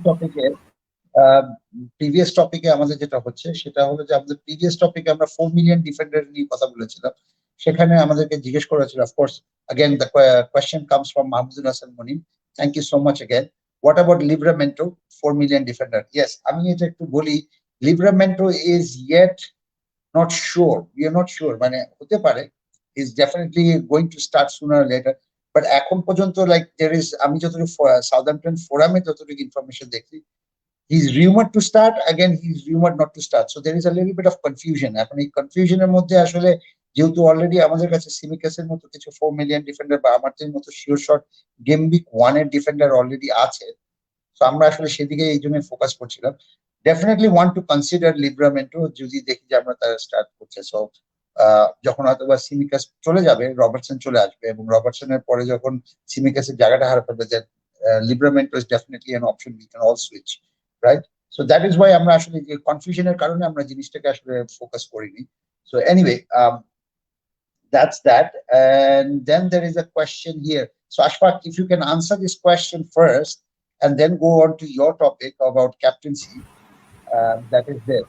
টপিকে আমাদের যেটা হচ্ছে সেটা হলো যে আমাদের প্রিভিয়াস টপিকে আমরা 4 মিলিয়ন ডিফেন্ডার নিয়ে কথা বলেছিলাম। সেখানে আমাদেরকে জিজ্ঞেস করা ছিল, of course again the question comes from Mahmudul Hasan Monim. Thank you so much again. What about Livramento, 4 million defender? Yes, আমি এটা একটু বলি, Livramento is yet not sure. We are not sure, মানে হতে পারে is definitely going to start sooner or later, but এখন পর্যন্ত like there is, আমি যতটুকু সাউদাম্পটন ফোরামে যতটুকু ইনফরমেশন দেখছি, he's rumored to start, again he's rumored not to start, so there is a little bit of confusion. এখন এই কনফিউশনের মধ্যে আসলে যেহেতু অলরেডি আমাদের কাছে সিমিকাসের মতো কিছু 4 মিলিয়ন ডিফেন্ডার বা আমাদের মতো শিওর শট গেম উইক 1 এর ডিফেন্ডার অলরেডি আছে, তো আমরা আসলে সেদিকে এই জন্য ফোকাস করছিলাম। ডেফিনেটলি ওয়ান্ট টু কনসিডার লিব্রামেন্টো, যদি দেখি যে আমরা তারা স্টার্ট করছে। সো যখন হয়তো বা সিমিকাস চলে যাবে, রবার্টসন চলে আসবে, এবং রবার্টসনের পরে যখন সিমিকাসের জায়গাটা হারা ফেলবে, যে Livramento is definitely an option, we can all switch, right? So that is why আমরা আসলে যে কনফিউশনের কারণে আমরা জিনিসটাকে আসলে ফোকাস করিনি। So anyway, that's that. And then there is a question here. So Ashfaq, if you can answer this question first and then go on to your topic about captaincy, that is there.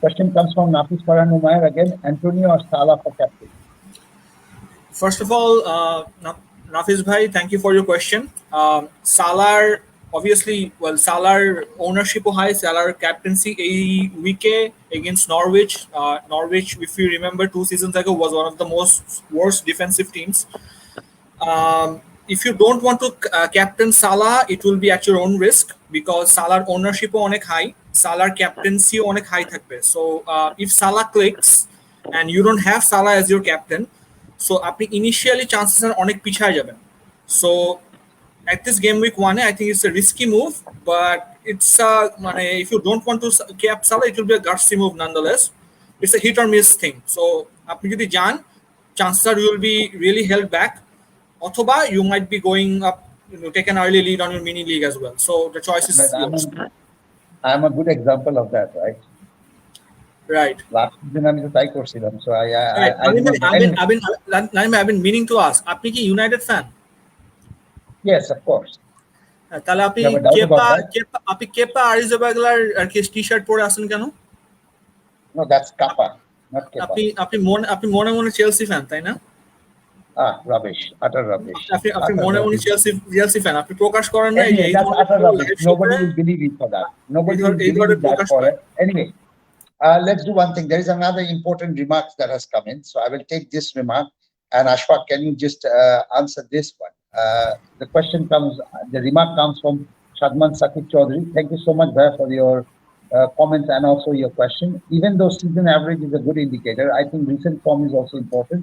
Question comes from Nafis Farhan Umair again, Antonio or Salah for captain? First of all, Nafis bhai, thank you for your question. Salah, obviously, well, Salah ownership high, Salah captaincy a week against Norwich. Norwich, if you remember, 2 seasons ago was one of the worst defensive teams. If you don't want to captain Salah, it will be at your own risk, because Salah ownership onek high, Salah captaincy onek high thakbe. So if Salah clicks and you don't have Salah as your captain, so apni initially chances are onek pichhaye jaben. So at this game week 1, I think it's a risky move, but it's if you don't want to cap Salah, it will be a gutsy move nonetheless. It's a hit or miss thing. So আপনি যদি যান, chances are you will be really held back. Othoba, you might be going up, take an early lead on your mini league as well. So the choice is yours. I'm a good example of that, right? Right. Last season আমি তো তাই করছিলাম, so I've been meaning to ask, আপনি কি United fan? yes, of course. তাহলে আপনি You have a doubt about that? আপনি কেপা আরিজাবাগলার আর কি টি-শার্ট পরে আছেন কেন? No, that's Kappa, not Kepa. আপনি মনে মনে চেলসি ফ্যান, তাই না? Rubbish, utter rubbish. আপনি মনে মনে চেলসি ফ্যান, আপনি প্রকাশ করেন না। Anyway, that's utter rubbish. Nobody will believe it for that. Nobody will believe that for it. Anyway, let's do one thing. There is another important remark that has come in, so I will take this remark. And Ashfaq, can you just answer this one? The question comes, the remark comes from Shadman Sakib Chaudhary. Thank you so much, Bhaia, for your comments and also your question. Even though season average is a good indicator, I think recent form is also important.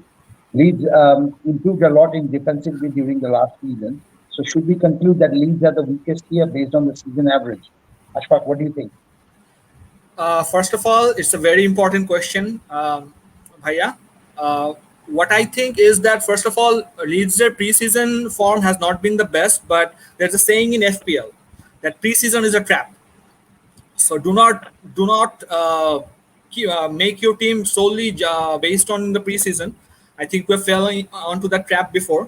Leeds improved a lot in defensively during the last season. So should we conclude that Leeds are the weakest here based on the season average? Ashfaq, what do you think? First of all, it's a very important question, Bhaia. What I think is that, first of all, Leeds' preseason form has not been the best, but there's a saying in FPL that preseason is a trap. So do not make your team solely based on the preseason. I think we're falling onto that trap before.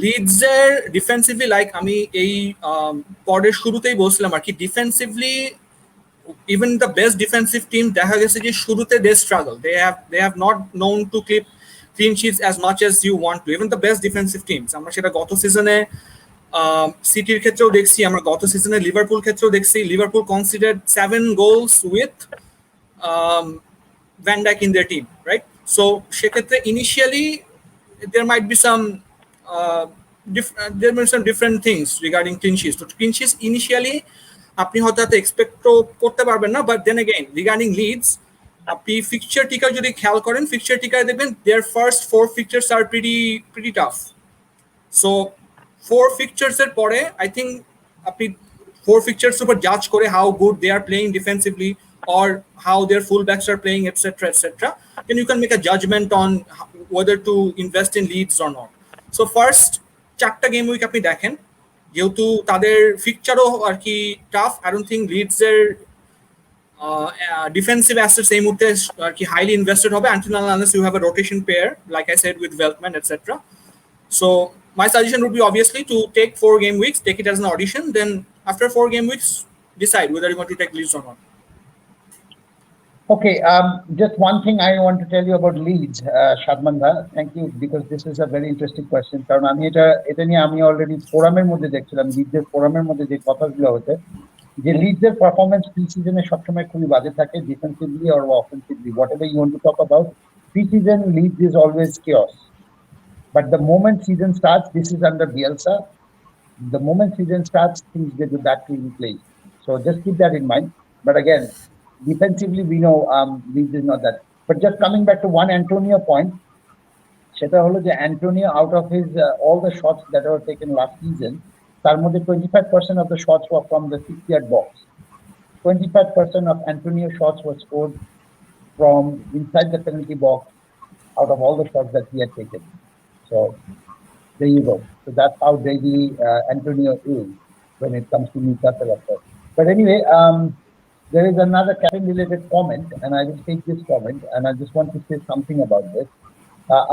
Leeds defensively, like আমি এই পরের শুরুতেই বলছিলাম আর কি, defensively even the best defensive team দেখা গেছে যে শুরুতে they struggle. They have not known to keep clean sheets as much as you want to. Even the best defensive teams, আমরা সেটা গত সিজনে সিটির ক্ষেত্রেও দেখছি, আমরা গত সিজনে লিভারপুল ক্ষেত্রেও দেখছি। Liverpool conceded 7 goals with Van Dijk in their team, right? So সেক্ষেত্রে initially there might be some different things regarding clean sheets. So clean sheets initially আপনি হয়তো এক্সপেক্টও করতে পারবেন না, but then again regarding Leeds, আপনি fixture ticker যদি খেয়াল করেন, ফিক্সচার টিকায় দেখবেন there first 4 fixtures are pretty tough. So 4 fixtures এর পরে আই থিঙ্ক আপনি 4 ফিক্সচার্স উপর জাজ করে how good they are playing defensively or how their fullbacks are playing, etc., then you can make a judgment on whether to invest in Leeds or not. So first 4টা game week আপনি দেখেন, যেহেতু তাদের ফিকচারও আর কি টাফ, I don't think Leeds এর ডিফেন্সিভ অ্যাসেটস এই মুহূর্তে আর কি হাইলি ইনভেস্টেড হবে until unless you have a rotation pair like I said with Veltman, etc. So my suggestion would be obviously to take 4 game weeks, take it as an audition, then after 4 game weeks decide whether you want to take Leeds or not. Okay, just one thing I want to tell you about Leeds, Shadman bhai, thank you, because this is a very interesting question. কারণ আমি এটা নিয়ে আমি already ফোরামের মধ্যে দেখছিলাম, লিডসের ফোরামের মধ্যে যে কথাগুলো হচ্ছে যে লিডসের পারফরমেন্স প্রি সিজনে সবসময় খুবই বাজে থাকে, defensively or offensively, whatever you want to talk about. Pre season Leeds is always chaos, but the moment season starts, this is under Bielsa, the moment season starts, things get back to in place. So just keep that in mind. But again, defensively, we know Leeds is not that. But just coming back to one Antonio point, সেটা হলো যে Antonio, out of his all the shots that were taken last season, তার মধ্যে 25% of the shots were from the 6-yard box. 25% of Antonio shots were scored from inside the penalty box out of all the shots that he had taken. So there you go. So that's how deadly Antonio is when it comes to Newcastle, of course. But anyway, there is another captain-related comment, and I will take this comment, and I just want to say something about this.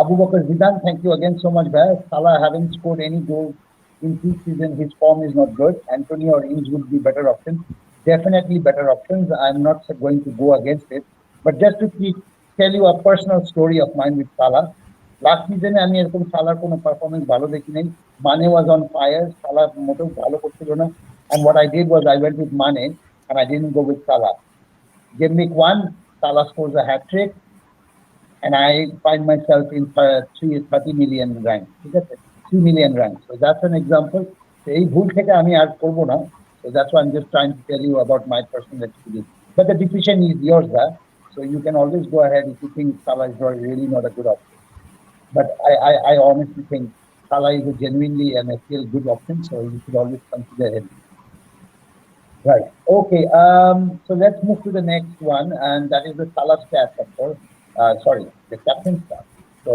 Abu Bakr Zidane, thank you again so much, Bhaia. Salah haven't scored any goals in pre-season. His form is not good. Antonio or Ings would be better options. Definitely better options. I'm not going to go against it. But just to tell you a personal story of mine with Salah. Last season, আমি এরকম সালার কোনো performance ভালো দেখি নাই। Mane was on fire. Salah মোটেও ভালো করছিল না। And what I did was I went with Mane, and I didn't go with Salah. Game week 1, Salah scores a hat-trick, and I find myself in 30 million rank. 3 million rank. So that's an example. So এই ভুল থেকে আমি আর করবো না. So that's why I'm just trying to tell you about my personal experience. But the decision is yours, so you can always go ahead if you think Salah is really not a good option. But I honestly think Salah is a genuinely and a still good option, so you should always consider him. Right. Okay. So let's move to the next one, and that is the Salah stats, of course. Sorry, the captain stats. So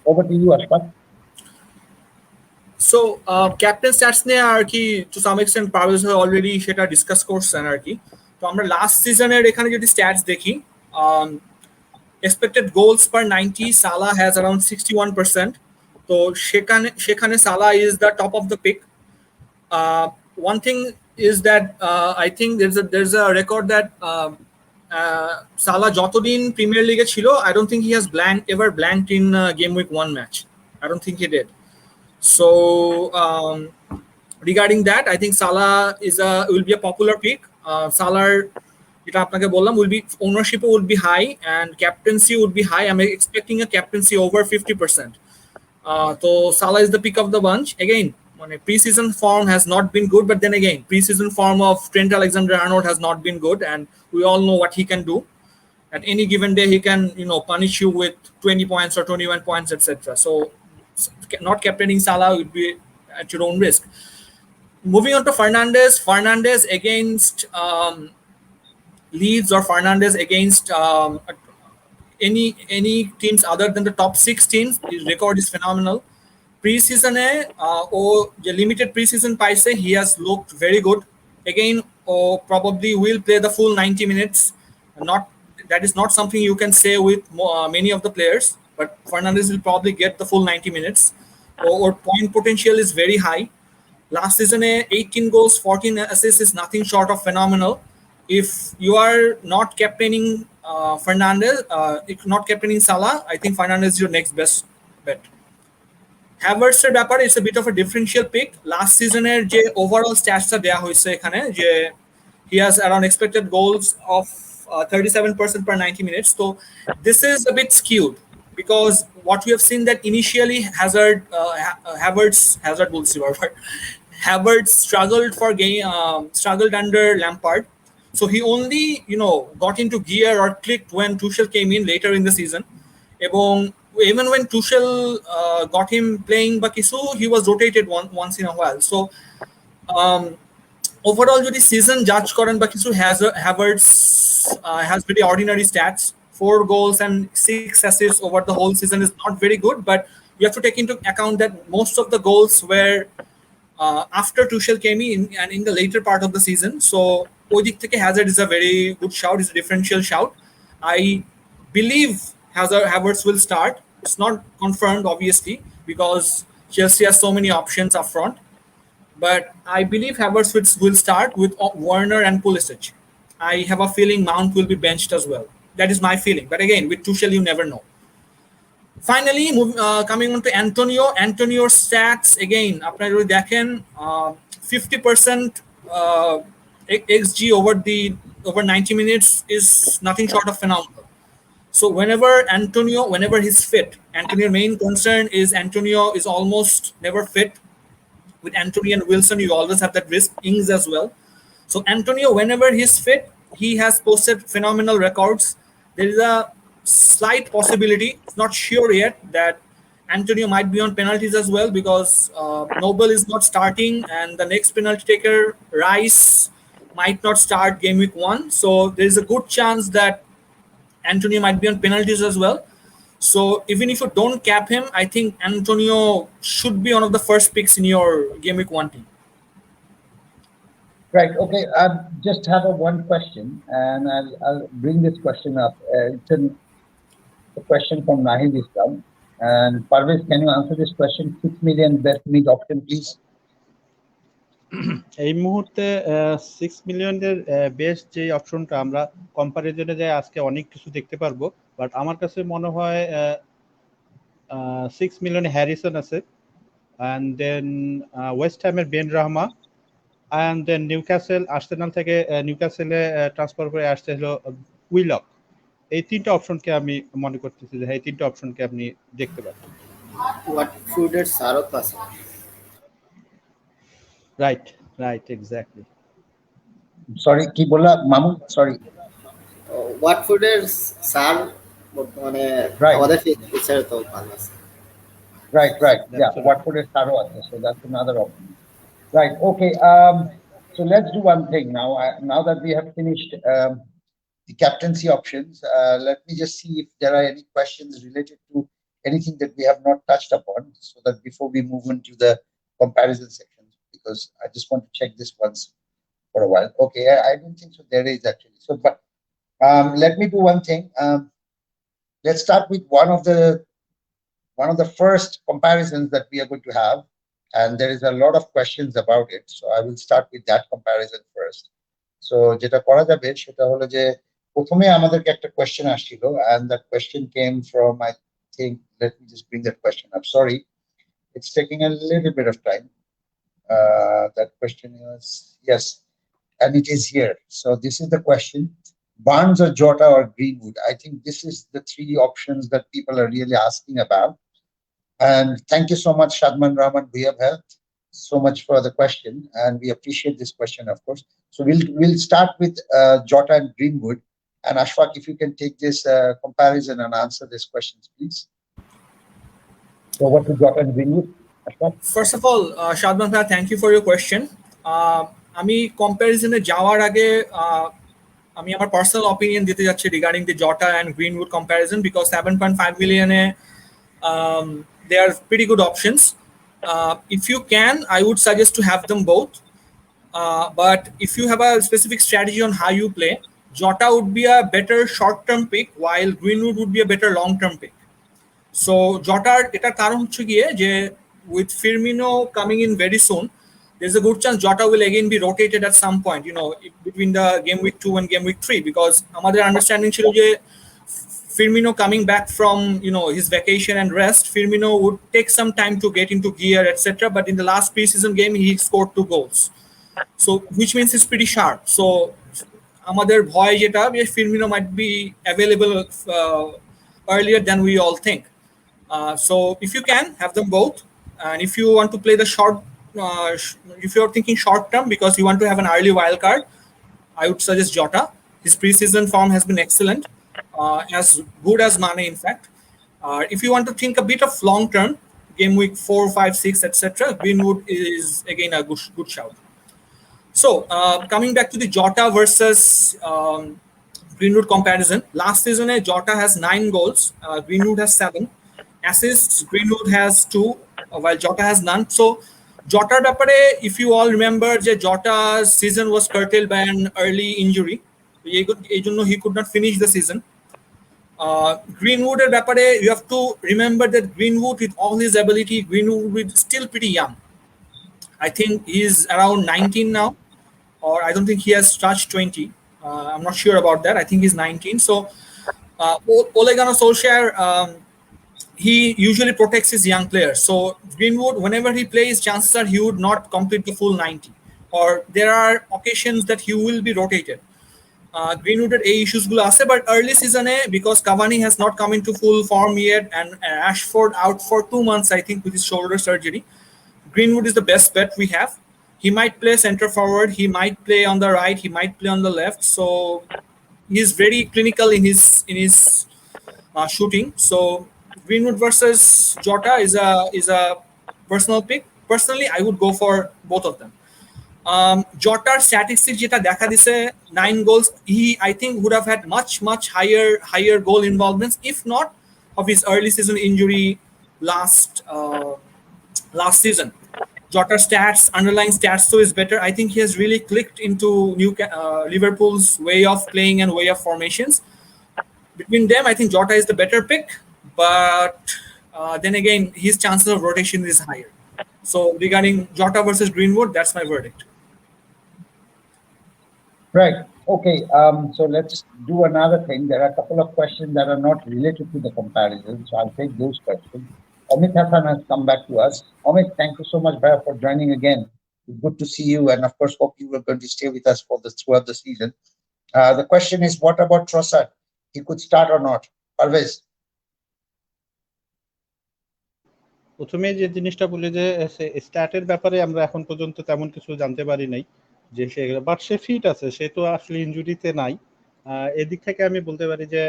over to you, Ashfaq. So captain stats নিয়ে আর কি to some extent Parvez already সেটা discuss করছেন আর কি। তো আমরা last সিজনের এখানে যদি স্ট্যাটস দেখি, এক্সপেক্টেড গোলস পার 90 সালা হ্যাজ অ্যারাউন্ড 61%। তো সেখানে Salah is the top of the pick. One thing is that I think there's a record that Salah যতদিন প্রিমিয়ার লিগে ছিল, I don't think he has ever blanked in game week 1 match. I don't think he did. So regarding that, I think Salah will be a popular pick. Salah, যেটা আপনাকে বললাম, ownership will be high and captaincy would be high. I'm expecting a captaincy over 50%. So Salah is the pick of the bunch. Again, pre-season form has not been good, but then again, pre-season form of Trent Alexander-Arnold has not been good, and we all know what he can do. At any given day, he can punish you with 20 points or 21 points, etc. So not captaining Salah would be at your own risk. Moving on to Fernandes against Leeds or Fernandes against any teams other than the top 6 teams, his record is phenomenal. Pre-season limited pre-season paise, he has looked very good. Again, probably will play the full 90 minutes. That is not something you can say with many of the players, but Fernandes will probably get the full 90 minutes. Or point potential is very high. Last season, 18 goals, 14 assists is nothing short of phenomenal. If you are not captaining if not captaining Salah, I think Fernandes is your next best bet. হ্যাভার্টসের ব্যাপারে it's a bit of a differential pick. Last সিজনের যে overall স্ট্যাটসটা দেওয়া হয়েছে এখানে, যে he has around expected goals of 37% per 90 minutes. So this is a bit skewed because what we have seen that initially Havertz struggled under Lampard. So he only got into gear or clicked when Tuchel came in later in the season. Even when Tuchel got him playing Bakisu, he was rotated once in a while. So overall, যদি season judge করেন, Bakisu Havertz has very ordinary stats. 4 goals and 6 assists over the whole season is not very good, but you have to take into account that most of the goals were after Tuchel came in and in the later part of the season. So ওই দিক থেকে Hazard is a very good shout, is a differential shout. I believe Havertz will start. It's not confirmed, obviously, because Chelsea has so many options up front. But I believe Havertz will start with Werner and Pulisic. I have a feeling Mount will be benched as well. That is my feeling. But again, with Tuchel, you never know. Finally, coming on to Antonio. Antonio's stats, again, আপনারা যদি দেখেন, 50% XG over 90 minutes is nothing short of phenomenal. So whenever he's fit, Antonio's main concern is Antonio is almost never fit. With Antonio and Wilson, you always have that risk. Ings as well. So Antonio, whenever he's fit, he has posted phenomenal records. There is a slight possibility, it's not sure yet, that Antonio might be on penalties as well, because Noble is not starting and the next penalty taker, Rice, might not start game week 1. So there is a good chance that Antonio might be on penalties as well. So even if you don't cap him, I think Antonio should be one of the first picks in your game week 1 team. Right. Okay. I just have one question, and I'll bring this question up. It's a question from Nahid Islam. And Parvez, can you answer this question? 6 million best mid option, please. এই মুহূর্তে 6 মিলিয়নের best যে অপশনটা আমরা কম্পারিজনে যাই আজকে অনেক কিছু দেখতে পারবো, বাট আমার কাছে মনে হয় 6 মিলিয়নে হ্যারিসন আছে, অ্যান্ড দেন ওয়েস্ট হ্যামের Benrahma, and then Newcastle, Arsenal থেকে নিউক্যাসেলে ট্রান্সফার করে আসতে হলো উইলক। এই 3টা অপশনকে আমি মনে করতেছি যে এই 3টা অপশনকে আপনি দেখতে পাবেন। ওয়াটফোর্ডের সারত আছে। Right, exactly. Sorry, কি বললা মামুন? Sorry. ওয়াটফোর্ডের সার মানে আমাদের ফিচার তো ভালো আছে। Right. Yeah, Watford is Saro, so that's another option. Right. Okay. So let's do one thing now. Now that we have finished the captaincy options, let me just see if there are any questions related to anything that we have not touched upon, so that before we move into the comparison section, because I just want to check this once for a while. Okay, I don't think so. There is actually. So, but let me do one thing. Let's start with one of the first comparisons that we are going to have, and there is a lot of questions about it. So I will start with that comparison first. So যেটা করা যাবে সেটা হলো যে প্রথমে আমাদেরকে একটা question আসছিল, and that question came from, I think, let me just bring that question up. Sorry, it's taking a little bit of time. That question is, yes, and it is here. So this is the question: Barnes or Jota or Greenwood? I think this is the three options that people are really asking about. And thank you so much, Shadman Rahman. We have helped so much for the question, and we appreciate this question, of course. So we'll start with Jota and Greenwood. And Ashfaq, if you can take this comparison and answer these questions, please. So what to Jota and Greenwood, Ashfaq? First of all, Shadman bhai, thank you for your question. আমি কম্প্যারিজনে যাওয়ার আগে আমি আমার personal opinion দিতে যাচ্ছি regarding দি জটা and Greenwood comparison, because 7.5 মিলিয়নে they are pretty good options. If you can, I would suggest to have them both. But if you have a specific strategy on how you play, Jota would be a better short-term pick, while Greenwood would be a better long-term pick. So Jota, এটার কারণ হচ্ছে গিয়ে যে with Firmino coming in very soon, there's a good chance Jota will again be rotated at some point, you know, between the game week 2 and game week 3, because আমাদের understanding ছিল যে Firmino coming back from, you know, his vacation and rest, Firmino would take some time to get into gear, etc. But in the last preseason game, he scored 2 goals. So, which means he's pretty sharp. So, আমাদের ভয় যেটা Firmino might be available earlier than we all think. So, if you can, have them both. And if you want to play the short, if you're thinking short term because you want to have an early wild card, I would suggest Jota. His preseason form has been excellent. As good as Mane, in fact. If you want to think a bit of long term, game week 4, 5, 6, etc., Greenwood is again a good shout. So, coming back to the Jota versus Greenwood comparison, last season Jota has 9 goals, Greenwood has 7 assists, Greenwood has 2, while Jota has none. So, Jota's ব্যাপারে, if you all remember, Jota's season was curtailed by an early injury. He could not finish the season. Greenwood এর ব্যাপারে, you have to remember that Greenwood, with all his ability, Greenwood is still pretty young. I think he's around 19 now, or I don't think he has touched 20. I'm not sure about that. I think he's 19. So Ole Gunnar Solskjaer, he usually protects his young players. So Greenwood, whenever he plays, chances are he would not complete the full 90, or there are occasions that he will be rotated. Greenwoodের এই ইস্যুসগুলো আছে, but early সিজনে because Cavani has not come into full form yet and Rashford out for 2 months, I think, with his shoulder surgery, Greenwood is the best bet we have. He might play center forward, he might play on the right, he might play on the left, so he's very clinical in his shooting. So Greenwood versus Jota is a personal pick. Personally, I would go for both of them. Jota's statistics যেটা দেখা দিছে 9 goals, he I think would have had much higher goal involvements if not of his early season injury last season. Jota's stats, underlying stats, so is better. I think he has really clicked into Liverpool's way of playing and way of formations. Between them, I think Jota is the better pick, but then again, his chances of rotation is higher. So regarding Jota versus Greenwood, that's my verdict. Right. Okay. So let's do another thing. There are a couple of questions that are not related to the comparison, so I'll take those questions. Amit Hassan has come back to us. Amit, thank you so much, Bhaiya, for joining again. It's good to see you, and of course, hope you are going to stay with us throughout the season. The question is, what about Trossard? He could start or not? Always. প্রথমে যে জিনিসটা বলি যে স্ট্যাটের ব্যাপারে আমরা এখন পর্যন্ত তেমন কিছু জানতে পারি নাই, যে সে বাট সে ফিট আছে, সে তো আসলে ইনজুরিতে নাই। এদিক থেকে আমি বলতে পারি যে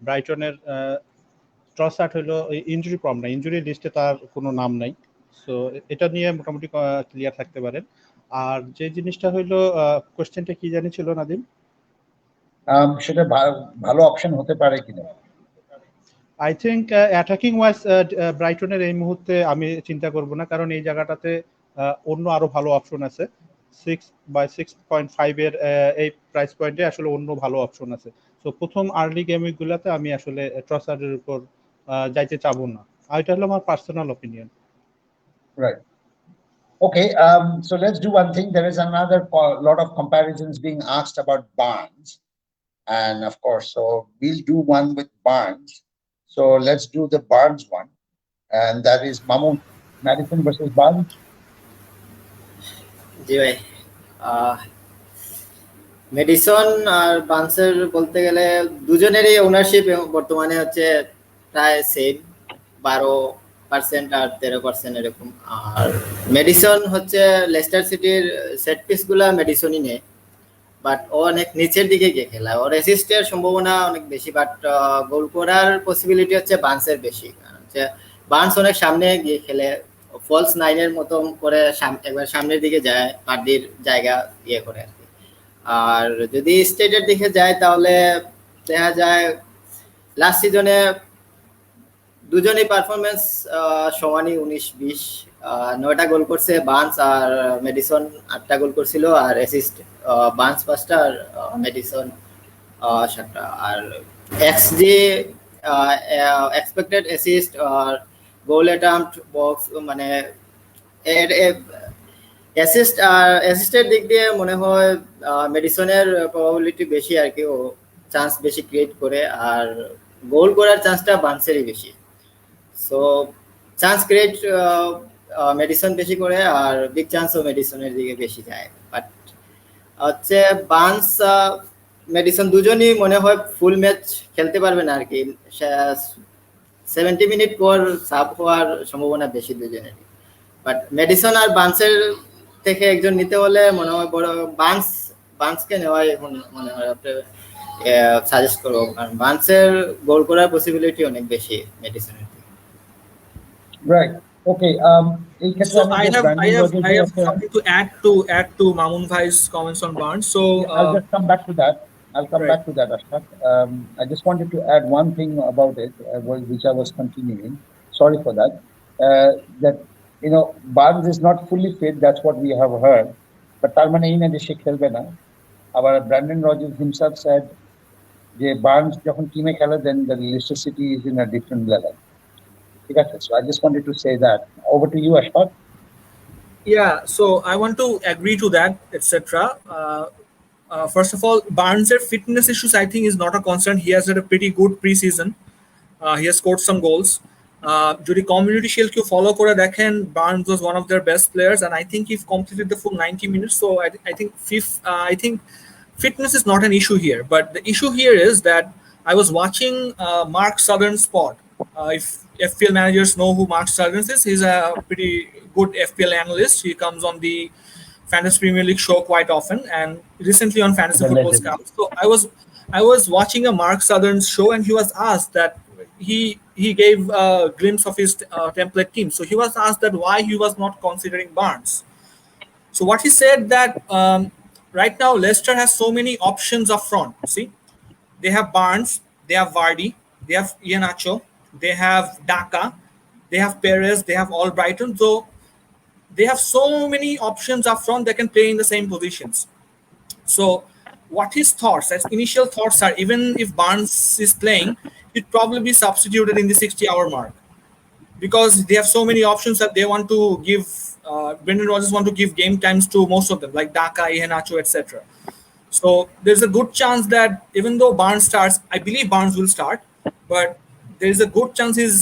ব্রাইটনের ট্রসার্ড হলো ইনজুরি প্রবলেম না, ইনজুরি লিস্টে তার কোনো নাম নাই। সো এটা নিয়ে মোটামুটি ক্লিয়ার থাকতে পারেন। আর যে জিনিসটা হইলো কোশ্চেনটা কি জানি ছিল নাদিম? সেটা ভালো অপশন হতে পারে কিনা। আই থিঙ্ক অ্যাটাকিং ওয়াইজ ব্রাইটনের এই মুহূর্তে আমি চিন্তা করব না, কারণ এই জায়গাটাতে অন্য আরো ভালো অপশন আছে। 6/6.5 এর এই প্রাইস পয়েন্টে আসলে অন্য ভালো অপশন আছে। সো প্রথম আর্লি গেম উইকগুলোতে আমি আসলে ট্রসার্ডের উপর যাইতে চাবো না। আর এটা হলো আমার personal opinion. Right. Okay, so let's do one thing. There is another lot of comparisons being asked about Barnes. And of course, so we'll do one with Barnes. So let's do the Barnes one. And that is Madison versus Barnes. জি ভাই, medicine আর বার্নসের বলতে গেলে দুজনেরই ownership বর্তমানে হচ্ছে প্রায় same, 12% আর 13% এরকম। আর medicine হচ্ছে Leicester সিটির সেট পিসগুলা মেডিসনই নেয়, বাট ও অনেক নিচের দিকে গিয়ে খেলা, ওর অ্যাসিস্টের সম্ভাবনা অনেক বেশি, বাট গোল করার পসিবিলিটি হচ্ছে বার্নসের বেশি। কারণ হচ্ছে বার্নস অনেক সামনে গিয়ে খেলে, ফলস নাইনের মতো করে একবার সামনের দিকে যায়, পার্টির জায়গা ইয়ে করে আর কি। আর যদি স্টেটের দিকে যায় তাহলে দেখা যায় লাস্ট সিজনে দুজনেই পারফরমেন্স সমানই, 19-20, 9টা গোল করছে বার্নস, আর মেডিসন 8টা গোল করছিল, আর অ্যাসিস্ট বার্নস 5টা আর মেডিসন 7টা। আর এক্সজি এক্সপেক্টেড অ্যাসিস্ট আর গোল অ্যাটেম্পট বক্স মানে অ্যাসিস্টের দিক দিয়ে মনে হয় মেডিসনের প্রবাবিলিটি বেশি আর কি, ও চান্স বেশি ক্রিয়েট করে, আর গোল করার চান্সটা বার্নসেরই বেশি। সো চান্স ক্রিয়েট মেডিসন বেশি করে, আর বিগ চান্সও মেডিসনের দিকে বেশি যায়। বাট হচ্ছে বার্নস মেডিসন দুজনই মনে হয় ফুল ম্যাচ খেলতে পারবে না আর কি, 70 মিনিট পর সাব হওয়ার সম্ভাবনা বেশি দুজনেরই। বাট মেডিসন আর বার্নসের থেকে একজন নিতে হলে মনে হয় বড় বার্নসকে নেওয়াই এখন মনে হয় সাজেস্ট করবো, কারণ বার্নসের গোল করার পসিবিলিটি অনেক বেশি মেডিসনের থেকে। Right. Okay. So I have something to add to Mamun Bhai's comments on Barnes. So I'll just come back to that. I'll come back to that, Ashfaq. I just wanted to add one thing about it, which I was continuing. Sorry for that. That Barnes is not fully fit. That's what we have heard. But Tarmane in the Sheikh Helbena, our Brandon Rogers himself said, "Je Barnes যখন টিমে খেলে, then the Leicester City is in a different level." So I just wanted to say that. Over to you, Ashfaq. Yeah, so I want to agree to that, etc. First of all, Barnes' fitness issues I think is not a concern. He has had a pretty good preseason. He has scored some goals. যদি community shield কেউ follow করে দেখেন, Barnes was one of their best players, and I think he completed the full 90 minutes. So I think fitness is not an issue here. But the issue here is that I was watching Mark Southern's pod. If FPL managers know who Mark Southern is, he's a pretty good FPL analyst. He comes on the Fantasy Premier League show quite often, and recently on Fantasy Football Scout. So I was watching a Mark Southern show, and he was asked that he gave a glimpse of his template team. So he was asked that why he was not considering Barnes. So what he said that right now Leicester has so many options up front. See, they have Barnes, they have Vardy, they have Iheanacho, they have Daka, they have Perez, they have Albrighton. So they have so many options up front that can play in the same positions. So what his thoughts, his initial thoughts are, even if Barnes is playing, he'd probably be substituted in the 60-hour mark, because they have so many options that they want to give, Brendan Rodgers want to give game times to most of them, like Daka, Iheanacho, etc. So there's a good chance that even though Barnes starts, I believe Barnes will start, but there's a good chance his,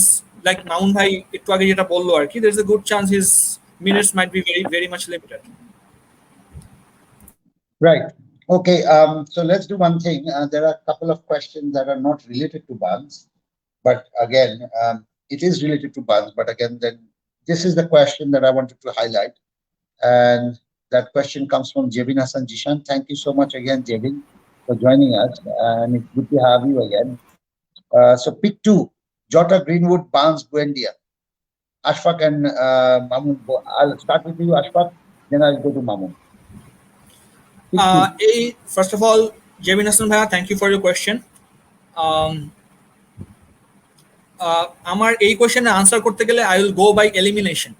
like Mamun Bhai একটু আগে যেটা বললো আর কি, there's a good chance his minutes might be very, very much limited. Right. Okay. So let's do one thing. There are a couple of questions that are not related to Barnes, but again, it is related to Barnes. But again, then this is the question that I wanted to highlight, and that question comes from Jebin Hassan Jishan. Thank you so much again, Jebin, for joining us, and it's good to have you again. So pick two: Jota, Greenwood, Barnes, Buendia. Ashfaq and Mahmoud. I'll start with you, Ashfaq. Then I'll go to Mamun. First of all, Jebin Hassan Bhaiya, thank you for your question. আমার এই কোয়েশ্চেনে answer করতে গেলে I will go by elimination.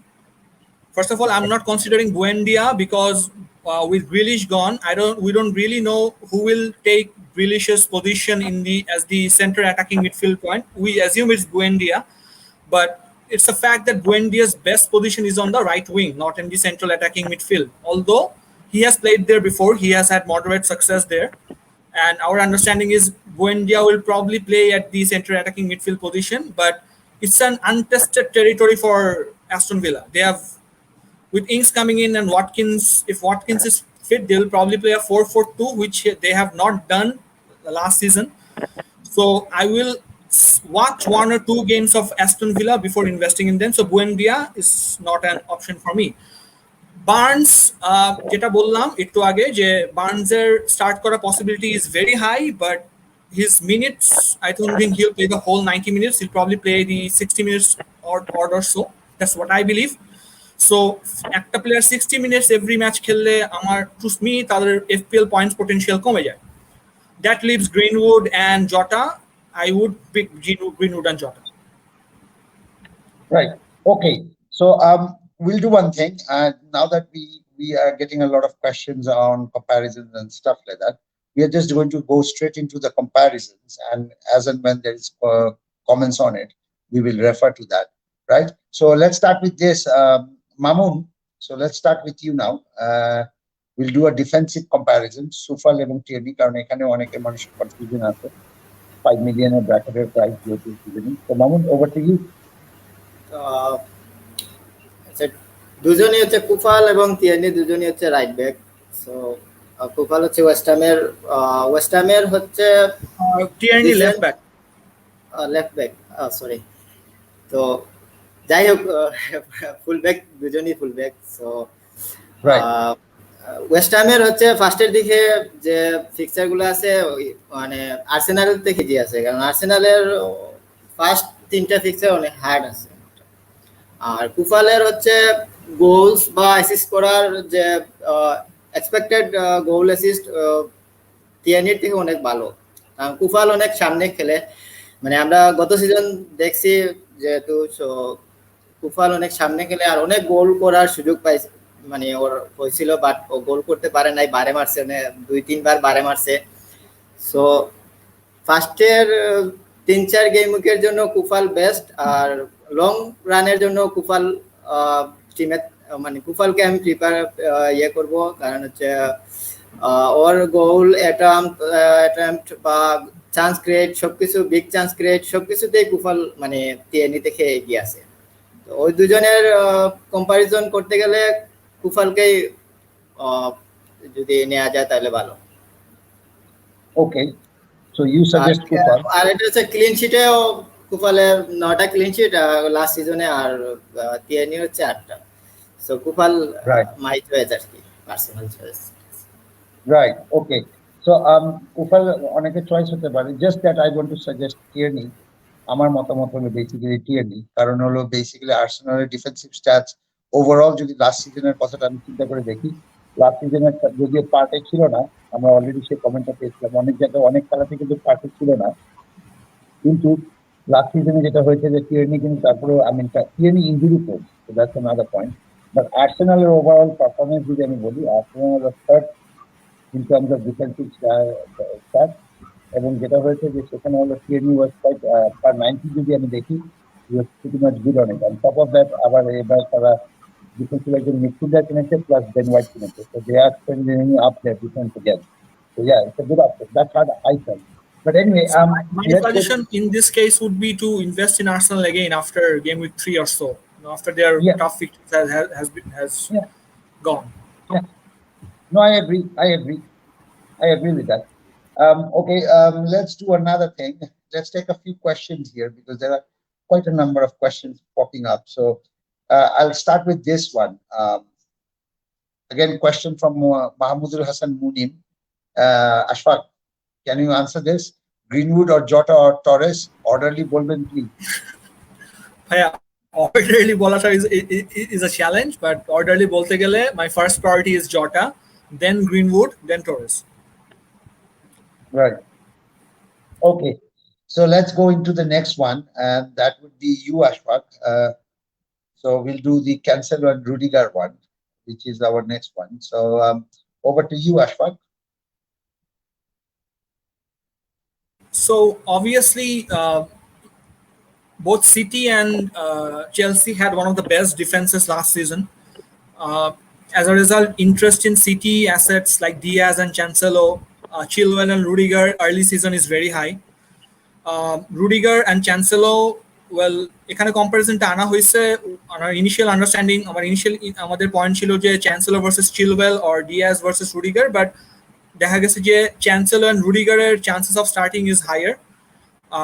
First of all, I'm not considering Buendia because with Grealish gone, we don't really know who will take Grealish's position as the center attacking midfield point. We assume it's Buendia, but it's a fact that Buendia's best position is on the right wing, not in the central attacking midfield. Although he has played there before, he has had moderate success there. And our understanding is Buendia will probably play at the center attacking midfield position, but it's an untested territory for Aston Villa. They have, with Ings coming in and Watkins, if Watkins is fit, they'll probably play a 4-4-2, which they have not done the last season. So I will watch 1 or 2 games of Aston Villa before investing in them. So Buendia is not an option for me. Barnes যেটা বললাম একটু আগে যে বার্নসের start করা possibility is very high but his minutes I don't think he'll play the whole 90 minutes. He'll probably play the 60 minutes or so. That's what I believe. So একটা player 60 minutes every match খেললে আমার to me তাদের FPL points potential কমে যায়. That leaves Greenwood and Jota. I would pick Greenwood and Jota. Right. Okay. So we'll do one thing. Now that we are getting a lot of questions on comparisons and stuff like that, we are just going to go straight into the comparisons, and as and when there is comments on it, we will refer to that. Right. So let's start with this, Mamun. So let's start with you now. We'll do a defensive comparison. Soufal এবং Tierney, কারণ এখানে অনেকের মানুষের confusion আছে 5 million ব্র্যাকেটের price যেহেতু Tierney. So Mamun, over to you. দুজনই হচ্ছে কুফাল এবং তিয়ানি, দুজনই হচ্ছে রাইট ব্যাক। সো কুফাল হচ্ছে ওয়েস্ট হ্যামের হচ্ছে Tierney left back. Left back, sorry. তো যাই হোক, ফুল ব্যাক, দুজনই ফুল ব্যাক। সো ওয়েস্ট হ্যামের হচ্ছে ফার্স্টের দিকে যে ফিক্সার গুলো আছে মানে আর্সেনাল থেকে যে আছে, কারণ আর্সেনালের ফার্স্ট 3টা ফিক্সার অনেক হার্ড আছে। আর কুফালের হচ্ছে গোলস বা অ্যাসিস্ট করার যে এক্সপেক্টেড গোল অ্যাসিস্ট তিয়ানির থেকে অনেক ভালো, কারণ কুফাল অনেক সামনে খেলে। মানে আমরা গত সিজন দেখছি যেহেতু কুফাল অনেক সামনে খেলে আর অনেক গোল করার সুযোগ পাইছে, মানে ওর হয়েছিল, বাট ও গোল করতে পারে নাই, বারে মারছে, 2-3 বার বারে মারছে। সো ফার্স্টের 3-4 গেম উইকের জন্য কুফাল বেস্ট, আর লং রানের জন্য কুফাল টিমে, মানে কুফালকে আমি প্রিফার করব, কারণ হচ্ছে ওর গোল অ্যাটেম্প্ট বা চান্স ক্রিয়েট সবকিছু, বিগ চান্স ক্রিয়েট সবকিছুতেই কুফাল মানে টিএনই থেকে এগিয়ে আছে। তো ওই দুজনের কম্পারিজন করতে গেলে কুফালকেই যদি নেওয়া যায় তাহলে ভালো। ওকে, সো ইউ সাজেস্ট কুফাল। আর এটা হচ্ছে ক্লিন শিটেও কুফালের 9টা ক্লিন শিট লাস্ট সিজনে, আর তিয়ানি হচ্ছে 8টা। সো কুফাল মাই চয়েস আর কি, personal choice. Right, okay. So কুফাল অনেকের চয়েস হতে পারে, just that I want to suggest Tierney. আমার মতামত হলো বেসিক্যালি টিয়ারনি, কারণ হলো বেসিক্যালি আর্সেনালের ডিফেন্সিভ স্ট্যাটস ওভারঅল যদি লাস্ট সিজনের কথাটা আমি চিন্তা করে দেখি, লাস্ট সিজনের যদিও পারফেক্ট ছিল না, আমরা অলরেডি সেই কমেন্টটা পেয়েছিলাম, অনেক জায়গায় অনেক খেলাতে কিন্তু পারফেক্ট ছিল না, কিন্তু লাস্ট সিজনে যেটা হয়েছে যে টিয়ারনি কিন্তু তারপরে টিয়ারনি ইনজুরি পড়ছে, so that's another point. But আর্সেনালের ওভারঅল পারফরমেন্স যদি আমি বলি, Arsenal third in terms of defensive stats, এবং যেটা হয়েছে যে সেখানে হলো টিয়ারনি ওয়াজ কোয়াইট পার 90 যদি আমি দেখি, he was pretty much good on it. On top of that, আবার এবার তারা ডিফেন্সিভ একজন মিডফিল্ডার কিনেছে প্লাস বেন হোয়াইট কিনেছে, so they are spending up their defense again. So yeah, it's a good option. That's how I felt. But anyway, my suggestion in this case would be to invest in Arsenal again after game week 3 or so, after their tough fixtures has gone. Yeah. No, I agree with that. Okay, let's do another thing. Let's take a few questions here because there are quite a number of questions popping up. So I'll start with this one. Again, question from Mahmoudul Hassan Munim. Ashfaq, can you answer this? Greenwood or Jota or Torres? Orderly bolben please. Orderly বলাটা is a challenge, but orderly বলতে গেলে my first priority is Jota, then Greenwood, then Torres. Right. Okay. So let's go into the next one, and that would be you, Ashfaq. So we'll do the Cancelo and Rudiger one, which is our next one. So over to you, Ashfaq. So obviously, both City and Chelsea had one of the best defenses last season. As a result, interest in City assets like Diaz and Cancelo, Chilwell and Rudiger early season is very high. Rudiger and Cancelo, well, এখানে কম্পারিজনটা আনা হয়েছে আমার initial understanding আমাদের point ছিল যে Cancelo versus Chilwell or Diaz versus Rudiger, but দেখা গেছে যে চ্যান্সেলো অ্যান্ড রুডিগারের chances of starting is higher,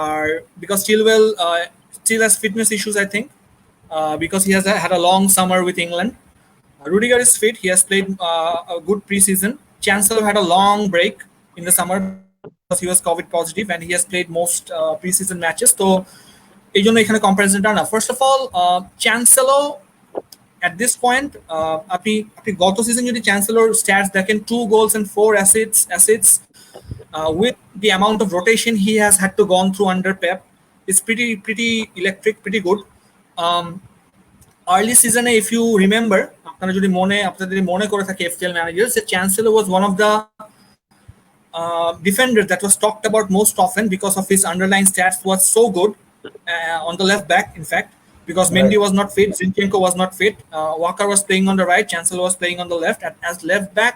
আর because Chilwell still has fitness issues, I think, because he has had a long summer with England. Rudiger is fit. He has played a good preseason. Chancellor had a long break in the summer because he was COVID positive, and he has played most preseason matches. So, এই জন্য এখানে কম্পারিজনটা না। First of all, Chancellor at this point, আপনি গত season যদি Chancellor stats দেখেন, 2 goals and 4 assists, with the amount of rotation he has had to gone through under Pep, it's pretty electric, pretty good. Early season, if you remember, আপনারা যদি মনে করে থাকে FPL managers, that Chancellor was one of the defenders that was talked about most often because of his underlying stats was so good on the left back, in fact, because Mendy was not fit, Zinchenko was not fit, Walker was playing on the right, Chancellor was playing on the left. As left back,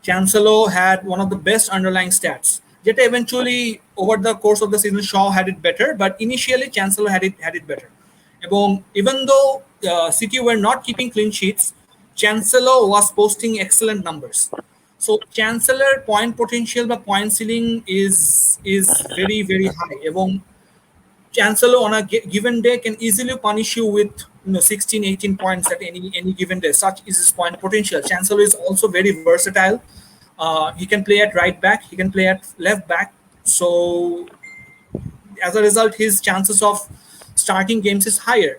Chancellor had one of the best underlying stats. Yet eventually, over the course of the season, Shaw had it better, but initially Chancellor had it better. Even though City were not keeping clean sheets, Chancellor was posting excellent numbers. So Chancellor point potential বা point ceiling is very, very high. Chancellor on a given day can easily punish you with 16, 18 points at any given day. Such is his point potential. Chancellor is also very versatile. He can play at right back, he can play at left back. So as a result, his chances of starting games is higher.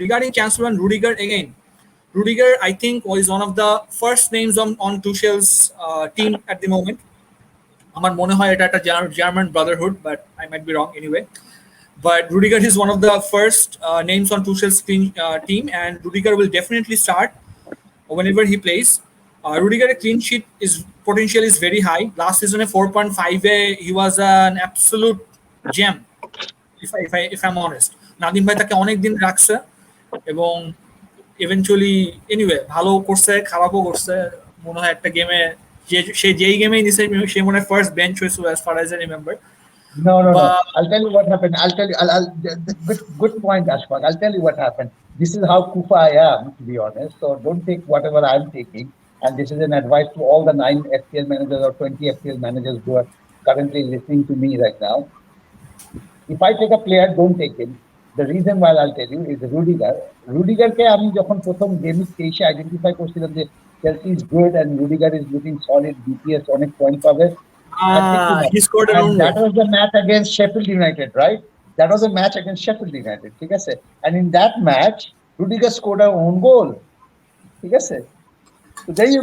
Regarding Chancellor and Rudiger, again, Rudiger, I think, was one of the first names on Tuchel's team at the moment. আমার মনে হয় এটা একটা German brotherhood, but I might be wrong anyway. But Rudiger is one of the first names on Tuchel's team, and Rudiger will definitely start whenever he plays. Rudiger clean sheet potential is very high. Last season, a 4.5, he was an absolute gem. If I'm honest, Nadim ভাই তাকে অনেক দিন রাখছে এবং eventually anyway ভালো করছে, খারাপও করছে। মনে হয় একটা গেমে যেই গেমেই নিছে সে মনে হয় ফার্স্ট বেঞ্চ হয়েছিল, as far as I remember. No. I'll tell you what happened. Good point, Ashfaq. I'll tell you what happened. This is how Kufa I am, to be honest. So don't take whatever I'm taking. And this is an advice to all the 9 FPL managers or 20 FPL managers who are currently listening to me right now. If I take a player, don't take him. The reason why I'll tell you is Rudiger. Rudiger-কে আমি যখন প্রথম game স্টেজে identify করছিলাম যে Chelsea is good and Rudiger is looking solid, BPS অনেক point পাবে। He scored an own goal. That was the match against Sheffield United, right? That was a match against Sheffield United, ঠিক আছে? And in that match, Rudiger scored an own goal, ঠিক আছে? So there you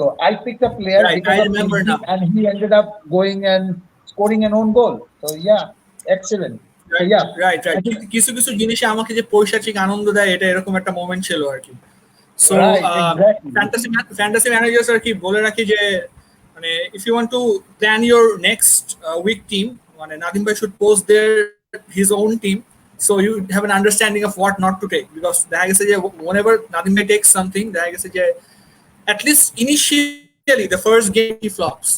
go. I picked a player Right, I remember now. and he ended up going and scoring an own goal. So yeah, excellent. So, yeah, right. কিছু জিনিসে আমাকে যে পৈশাচিক আনন্দ দেয়, এটা এরকম একটা মোমেন্ট ছিল আর কি। সো ফ্যান্টাসি ম্যানেজার্স আর কি বলে রাখি যে মানে if you want to plan your next week team, মানে নাদিম ভাই should post his own team, so you have an understanding of what not to take, because দেখা গেছে যে whenever নাদিম ভাই takes something, দেখা গেছে যে at least initially the first game he flops.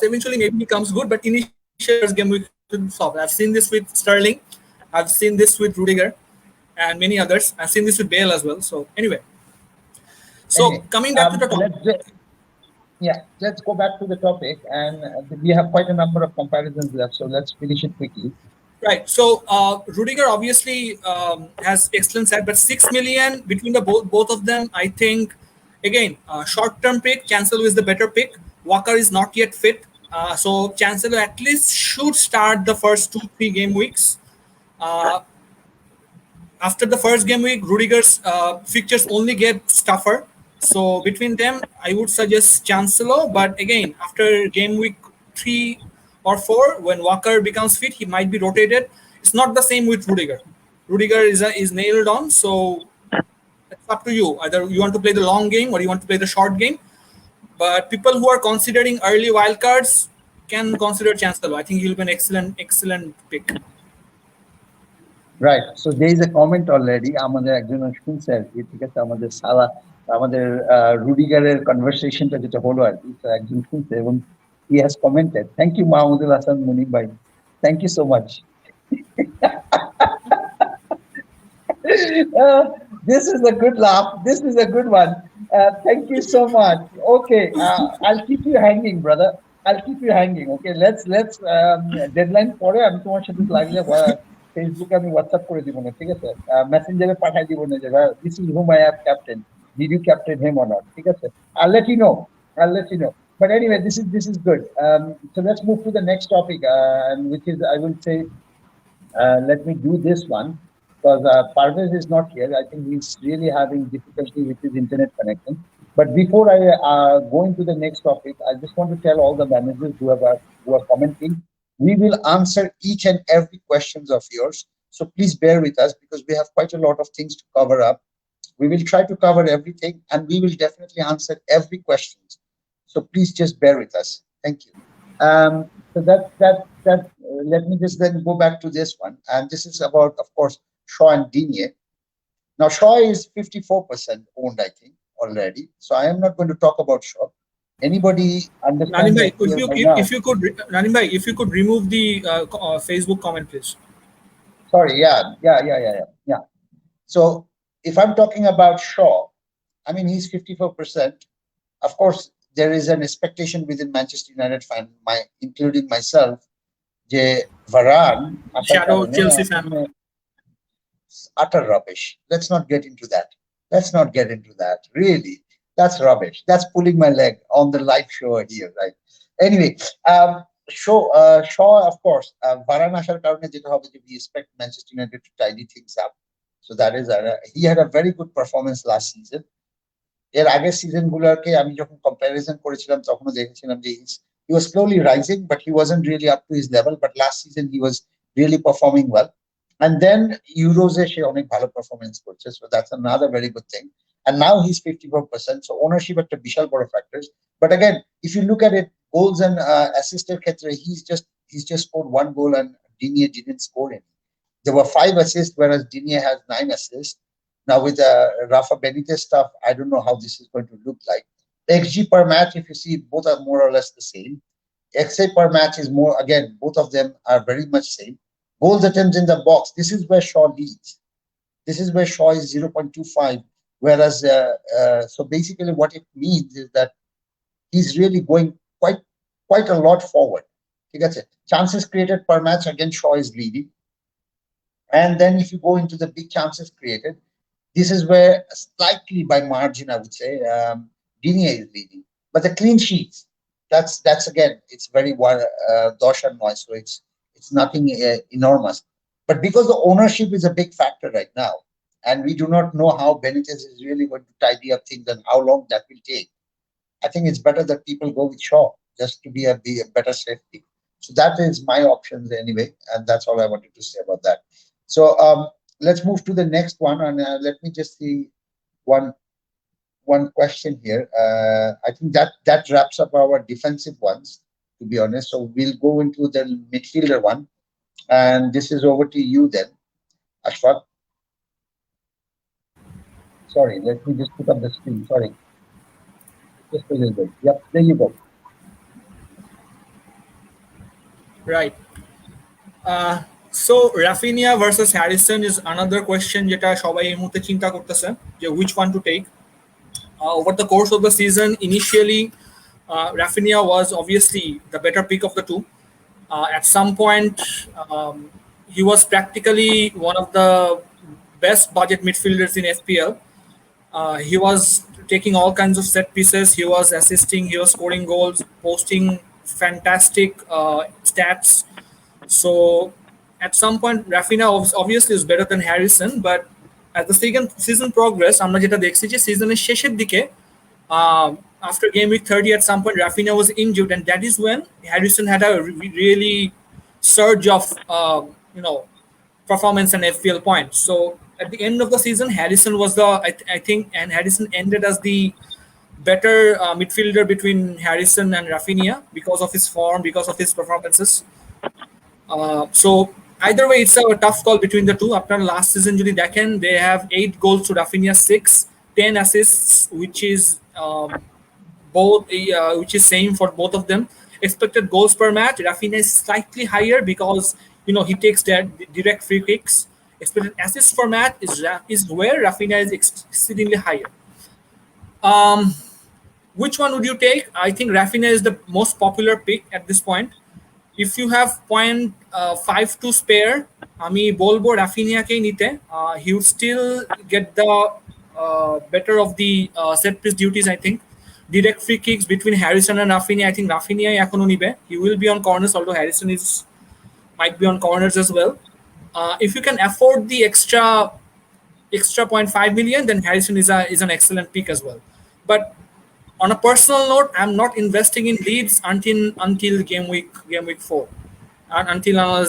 Eventually maybe he comes good, but initially first game we could flop. I've seen this with Sterling, I've seen this with Rudiger and many others. I've seen this with Bale as well. So anyway, coming back to the topic. Let's go back to the topic, and we have quite a number of comparisons left, so let's finish it quickly. Right. So Rudiger obviously has excellent stat, but 6 million between the both of them, I think. Again, short-term pick. Chancellor is the better pick. Walker is not yet fit, so Chancellor at least should start the first 2-3 game weeks. After the first game week, Rudiger's fixtures only get tougher. So between them, I would suggest Chancellor. But again, after game week 3 or 4, when Walker becomes fit, he might be rotated. It's not the same with Rudiger. Rudiger is nailed on. So it's up to you. Either you want to play the long game or you want to play the short game. But people who are considering early wildcards can consider Chancellor. I think he'll be an excellent pick. Right. So there is a comment already. আমাদের একজন শুনছে আর কি, ঠিক আছে, আমাদের সালা আমাদের রুডিগারের কনভারসেশনটা যেটা হলো আর কি, তো একজন শুনছে এবং he has commented. Thank you, Mahmoudul Hasan Munim bhai. Thank you so much. This is a good laugh. This is a good one. Thank you so much. Okay, I'll keep you hanging, brother. I'll keep you hanging. Okay, let's deadline পরে আমি তোমার সাথে লাগলে ফেসবুকে আমি WhatsApp করে দিব না, ঠিক আছে, মেসেঞ্জারে পাঠিয়ে দিব না যে this is whom I have captain, did you captain him or not, ঠিক আছে, I'll let you know. But anyway, this is good. So let's move to the next topic, and which is, I will say, let me do this one because Parvez is not here. I think he's really having difficulty with his internet connection. But before I go into the next topic, I just want to tell all the managers who are commenting, we will answer each and every questions of yours. So please bear with us because we have quite a lot of things to cover up. We will try to cover everything and we will definitely answer every question. So please just bear with us. Thank you. So let me just then go back to this one. And this is about, of course, Shaw and Digne. Now, Shaw is 54% owned, I think, already. So I am not going to talk about Shaw. Anybody understand? Nanim bhai, if you could remove the Facebook comment, please. Sorry, yeah. So if I'm talking about Shaw, I mean, he's 54%. Of course, there is an expectation within Manchester United fan, including myself, যে Varane, Shadow Chelsea fan. Utter rubbish. Let's not get into that. Really, that's rubbish. That's pulling my leg on the live show here, right? Anyway, Shaw, of course, Varane আসার কারণে যেটা হবে যে we expect Manchester United to tidy things up. So that is, he had a very good performance last season. এর আগের season গুলোকে আমি যখন কম্পারিজন করেছিলাম তখনও দেখেছিলাম যে he was slowly rising, but he wasn't really up to his level. But last season he was really performing well. And then Euros সে অনেক ভালো পারফরমেন্স করছে, so that's another very good thing. And now he's 54%, so ownership একটা বিশাল বড় factors. But again, if you look at it, goals and assists ক্ষেত্রে he's just scored 1 goal and Digne didn't score any. There were 5 assists, whereas Digne has 9 assists. Now with the Rafa Benitez stuff, I don't know how this is going to look like. XG per match, if you see, both are more or less the same. XA per match is more, again, both of them are very much same. Goals attempts in the box, this is where Shaw leads. This is where Shaw is 0.25, whereas, so basically what it means is that he's really going quite a lot forward. Chances created per match, again, Shaw is leading. And then if you go into the big chances created, this is where slightly by margin, I would say, Digne is leading. But the clean sheets, that's again, it's very dosh and noise, so it's nothing enormous. But because the ownership is a big factor right now, and we do not know how Benitez is really going to tidy up things and how long that will take, I think it's better that people go with Shaw just to be a better safety. So that is my options anyway, and that's all I wanted to say about that. So let's move to the next one, and let me just see one question here. I think that wraps up our defensive ones, to be honest. So we'll go into the midfielder one, and this is over to you then, Ashfaq. Sorry, let me just put up the screen. Sorry, just a little bit. Yep, there you go. Right. So Rafinha versus Harrison is another question যেটা সবাই এই মুহূর্তে চিন্তা করতেছে যে which one to take. Over the course of the season, initially Rafinha was obviously the better pick of the two. At some point, he was practically one of the best budget midfielders in FPL. He was taking all kinds of set pieces. He was assisting. He was scoring goals, posting fantastic stats. So at some point Rafinha obviously is better than Harrison, but as the second season progressed, আমরা যেটা দেখছি যে সিজনের শেষের দিকে after game week 30 at some point Rafinha was injured, and that is when Harrison had a really surge of performance and FPL points. So at the end of the season, Harrison was I think, and Harrison ended as the better midfielder between Harrison and Rafinha because of his form, because of his performances. So either way, it's a tough call between the two. After last season, যদি দেখেন, they have 8 goals to Rafinha 6, 10 assists, which is which is same for both of them. Expected goals per match, Rafinha is slightly higher because he takes direct free kicks. Expected assists per match is where Rafinha is exceedingly higher. Which one would you take? I think Rafinha is the most popular pick at this point. If you have 0.5 to spare, আমি বলবো রাফিনিয়াকেই নিতে. He would still get the better of the set piece duties, I think. Direct free kicks between Harrison and Rafinha, I think Rafinha এখনো নিবে. He will be on corners, although Harrison might be on corners as well. If you can afford the extra 0.5 million, then Harrison is an excellent pick as well. But on a personal note, I'm not investing in Leeds until game week 4, and unless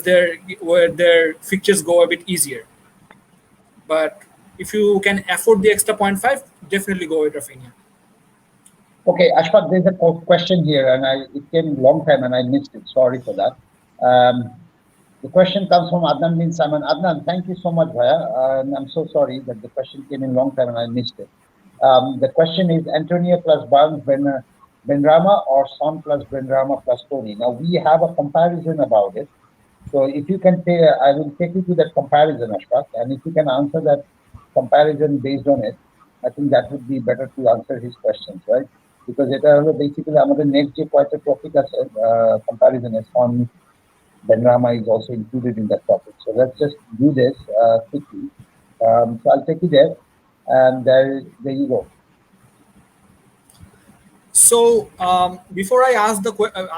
their fixtures go a bit easier. But if you can afford the extra 0.5, definitely go with Rafinha. Okay, Ashfaq, there's a question here, and it came a long time and I missed it. Sorry for that. The question comes from Adnan bin Simon. Adnan, thank you so much, Bhaiya. And I'm so sorry that the question came in a long time and I missed it. The question is Antonio plus Barnes Benrahma or Son plus Benrahma plus Tony. Now we have a comparison about it. So if you can say, I will take you to that comparison, Ashfaq, and if you can answer that comparison based on it, I think that would be better to answer his questions, right? Because it basically আমাদের next যে কয়েকটা topic আছে comparison is on Benrahma is also included in that topic. So let's just do this quickly. So I'll take you there. And there you go. So before I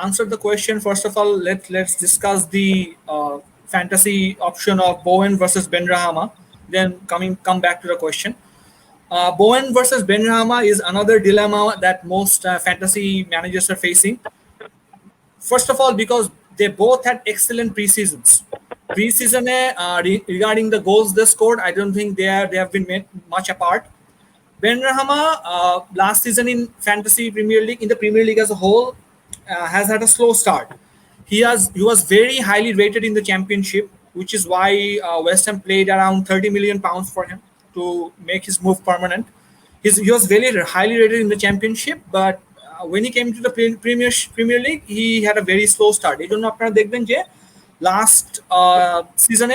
answer the question, first of all, let's discuss the fantasy option of Bowen versus Benrahma. Then come back to the question. Bowen versus Benrahma is another dilemma that most fantasy managers are facing. First of all, because they both had excellent preseasons. Preseason, regarding the goals they scored, I don't think they have been made much apart. Benrahma last season in fantasy Premier League, in the Premier League as a whole, has had a slow start. He was very highly rated in the Championship, which is why West Ham paid around £30 million for him to make his move permanent. He was very highly rated in the Championship, but when he came to the Premier League, he had a very slow start. এই জন্য আপনারা দেখবেন যে last season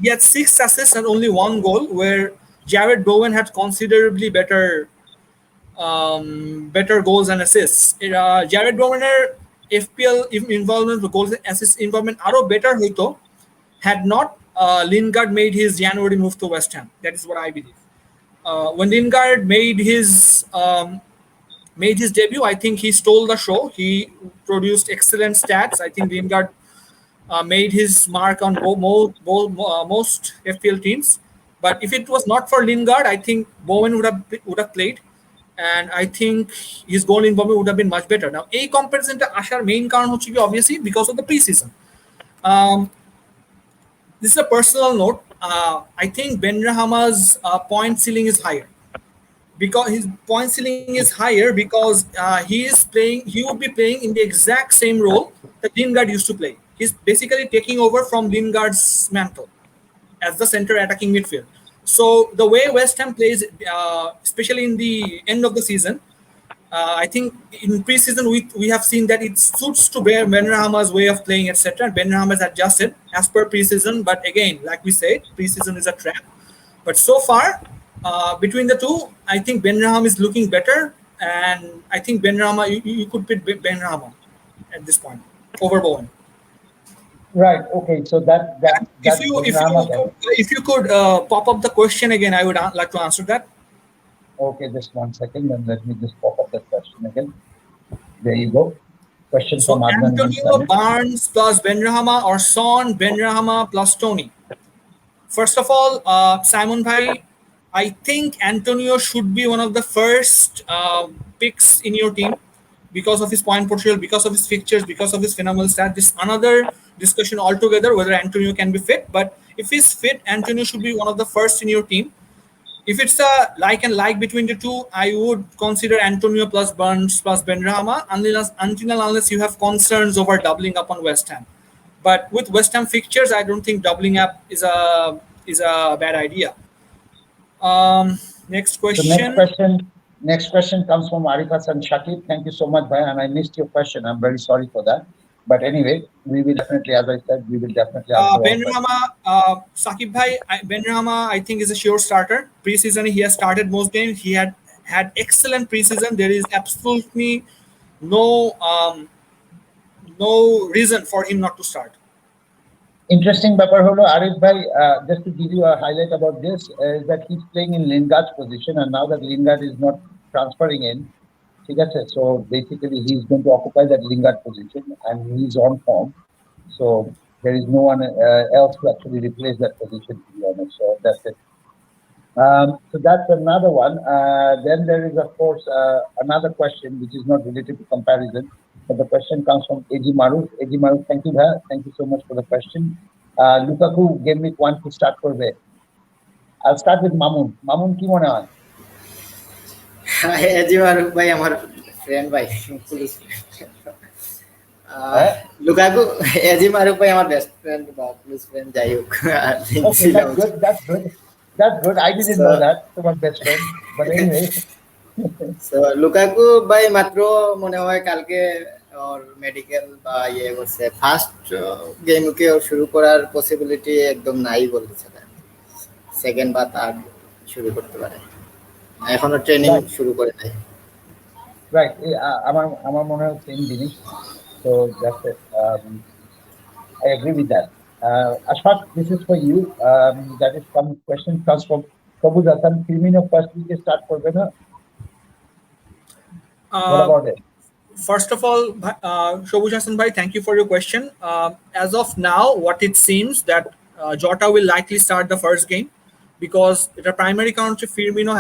he had 6 assists and only 1 goal, where Jared Bowen had considerably better goals and assists. Jared Bowener FPL involvement, goals and assist involvement আরো better হইতো had not Lingard made his January move to West Ham. That is what I believe. When Lingard made his debut, I think he stole the show. He produced excellent stats. I think Lingard made his mark on most FPL teams. But if it was not for Lingard, I think Bowen would have played, and I think his goal involvement would have been much better. Now, a comparison to Ashar main কারণ হচ্ছে obviously because of the preseason. This is a personal note. I think Benrahma's point ceiling is higher. Because his point ceiling is higher because he would be playing in the exact same role that Lingard used to play. He's basically taking over from Lingard's mantle as the center attacking midfield. So the way West Ham plays, especially in the end of the season, I think in preseason we have seen that it suits to Benrahma's way of playing, etc. Benrahma has adjusted as per preseason, but again, like we said, preseason is a trap. But so far, between the two, I think Benrahma is looking better, and I think Benrahma, you could pick Benrahma at this point over Bowen. Right. Okay. So that if you could pop up the question again, I would like to answer that. Okay, just 1 second, and let me just pop up that question again. There you go. Question So from Adnan bin Antonio Samet. Barnes plus Benrahma or Son Benrahma plus Tony. First of all, Simon Bhai, I think Antonio should be one of the first picks in your team because of his point potential, because of his fixtures, because of his phenomenal stats. This another discussion altogether whether Antonio can be fit. But if he's fit, Antonio should be one of the first in your team. If it's a like and like between the two, I would consider Antonio plus Burns plus Benrahma unless you have concerns over doubling up on West Ham. But with West Ham fixtures, I don't think doubling up is a bad idea. Next So question. next question comes from Arif Hassan Shakib. Thank you so much, Bhai, and I missed your question. I'm very sorry for that. But anyway, we will definitely, as I said, we will definitely answer all questions. Benrahma, Sakib Bhai, Benrahma, I think is a sure starter. Preseason, he has started most games. He had excellent preseason. There is absolutely no no reason for him not to start. Interesting ব্যাপার হলো Arif bhai, just to give you a highlight about this, is that he's playing in Lingard's position, and now that Lingard is not transferring in, ঠিক আছে, so basically he's going to occupy that Lingard position, and he's on form. So there is no one else to actually replace that position, to be honest. So that's it. So that's another one. Then there is, of course, another question which is not related to comparison, but the question comes from AG Maruf. AG Maruf, thank you, Bhai. Thank you so much for the question. Lukaku game week 1 to start করবে. I'll start with Mamun. Mamun, কি মনে হয়? AG মারুফ ভাই আমার friend ভাই police Lukaku AG মারুফ ভাই আমার best friend বা পুলিশ ফ্রেন্ড যাই হোক Okay, that's good. That's good. That's good. I didn't know that. So my best friend. But anyway. So Lukaku ভাই মাত্র মনে হয় কালকে ওর মেডিকেল বা ইয়ে করছে ফার্স্ট গেমকে ওর শুরু করার পসিবিলিটি একদম নাই বলতেছে সেকেন্ড বা থার্ড শুরু করতে পারে এখনো ট্রেনিং শুরু করে নাই Right. আমার মনে হয় same জিনিস. So that's it. I agree with that. Ashfaq, this is for you. That is some question comes from Kabul Hassan. Firmino first week start করবে না? What about it? First of all, Shobuj Hassan Bhai, thank you for your question. As of now, what it seems that Jota will likely start the first game because the primary country Firmino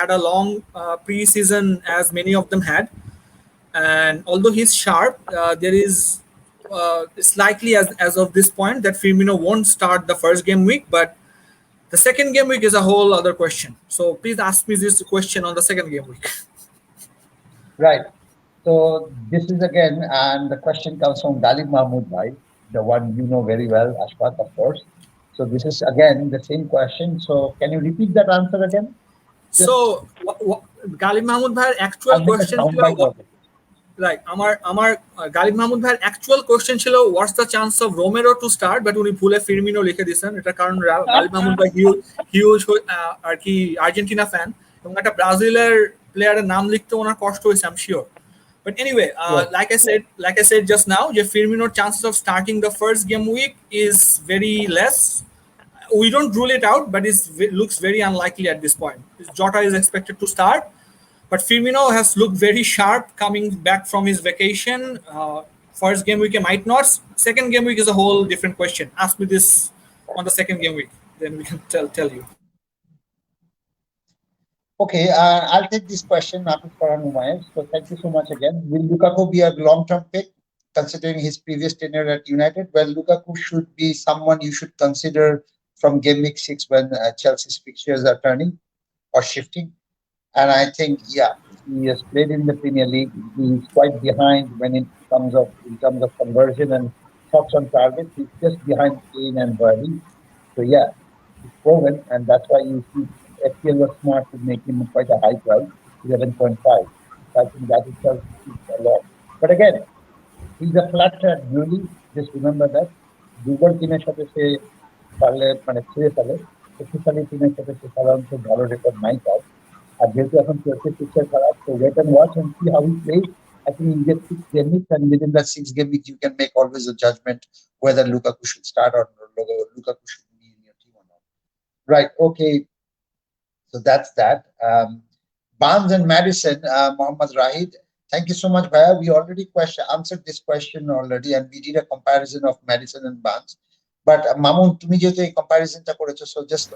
had a long pre-season as many of them had, and although he's sharp, there is it's likely as of this point that Firmino won't start the first game week, but the second game week is a whole other question. So please ask me this question on the second game week. Right. So this is again, and the question comes from Galib Mahmood Bhai, the one you know very well, Ashfaq, of course. So this is again the same question. So can you repeat that answer again? So Galib Mahmood Bhai's actual question right, আমার গালিব মাহমুদ ভাইয়ের actual question ছিল what's the chance of Romero to start, but উনি ভুলে Firmino লিখে দিয়েছেন। এটা কারণ গালিব মাহমুদ ভাই হিউজ আর কি আর্জেন্টিনা ফ্যান এবং একটা ব্রাজিলের প্লেয়ারের নাম লিখতে ওনার কষ্ট হয়েছে, I am sure. But anyway, like I said just now, যে Firmino's chances of starting the first game week is very less. We don't rule it out, but it looks very unlikely at this point. Jota is expected to start. But Firmino has looked very sharp coming back from his vacation. First game week, he might not. Second game week is a whole different question. Ask me this on the second game week, then we can tell you. Okay, I'll take this question, Nafis Farhan Umayev. So thank you so much again. Will Lukaku be a long-term pick, considering his previous tenure at United? Well, Lukaku should be someone you should consider from game week 6 when Chelsea's fixtures are turning or shifting. And I think, yeah, he has played in the Premier League. He's quite behind when in terms of conversion and shots on target. He's just behind Kane and Vardy. So yeah, he's proven, and that's why you see FPL was smart to make him quite a high price, 11.5. So I think that itself speaks a lot. But again, he's a flat track newly. Just remember that. Google teamer সাথে সে পারলে মানে ছেড়ে ফেলে, শক্তিশালী টিমের সাথে সে সাধারণত ভালো রেকর্ড নাই পায়। আর যেহেতু এখন চলছে পিকচার খারাপ, so wait and watch and see how he plays. I think you get 6 game weeks, and within that 6 game week you can make always a judgment whether Lukaku should start or Lukaku should be in your team or not. Right, okay. So that's that. Barnes and Madison, Mohammad Rahid. Thank you so much, Bhaiya. We already answered this question already, and we did a comparison of Madison and Barnes. But Mamun, তুমি যেহেতু এই কম্পারিজনটা করেছো, so just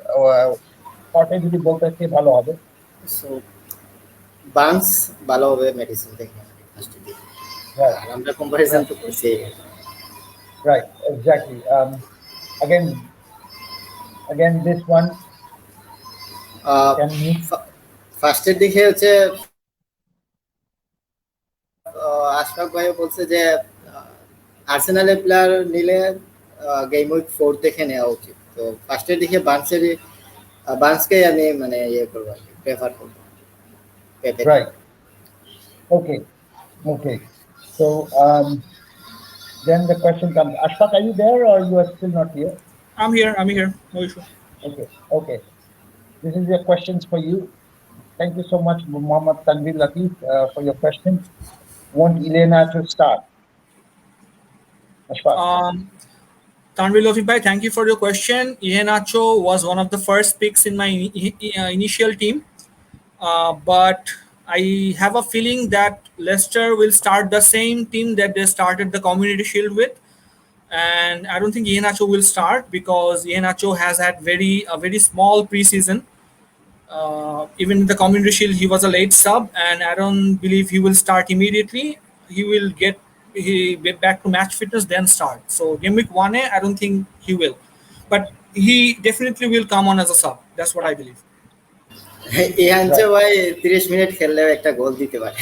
শর্টে যদি বলতে কি ভালো হবে? সো বার্নস ভালো হবে মেডিসিন থেকে ফার্স্টের দিকে। Right, আর আমরা কম্পারিজন তো করছি। right, exactly. Again, this one can you ফার্স্টের দিকে হচ্ছে আশফাক ভাই বলছে যে আর্সেনালের প্লেয়ার নিলে গেম উইক 4 দেখে নেওয়া উচিত। তো ফার্স্টের দিকে বার্নসকে আমি মানে ইয়ে করবো, প্রেফার করবো। right? Okay. So then the question comes. Ashfaq, are you there or you are still not here? I'm here. No issue. Okay. This is your questions for you. Thank you so much, Muhammad Tanvir Latif, for your question. Want Elena to start? Ashfaq. Tanvir Latif bhai, thank you for your question. Iheanacho was one of the first picks in my initial team, but I have a feeling that Leicester will start the same team that they started the Community Shield with, and I don't think Iheanacho will start because Iheanacho has had a very small preseason. Even in the Community Shield, he was a late sub, and I don't believe he will start immediately. He will get back to match fitness, then start. So game week 1, I don't think he will, but he definitely will come on as a sub. That's what I believe. ইহানচো ভাই 30 minute খেললেও একটা গোল দিতে পারে।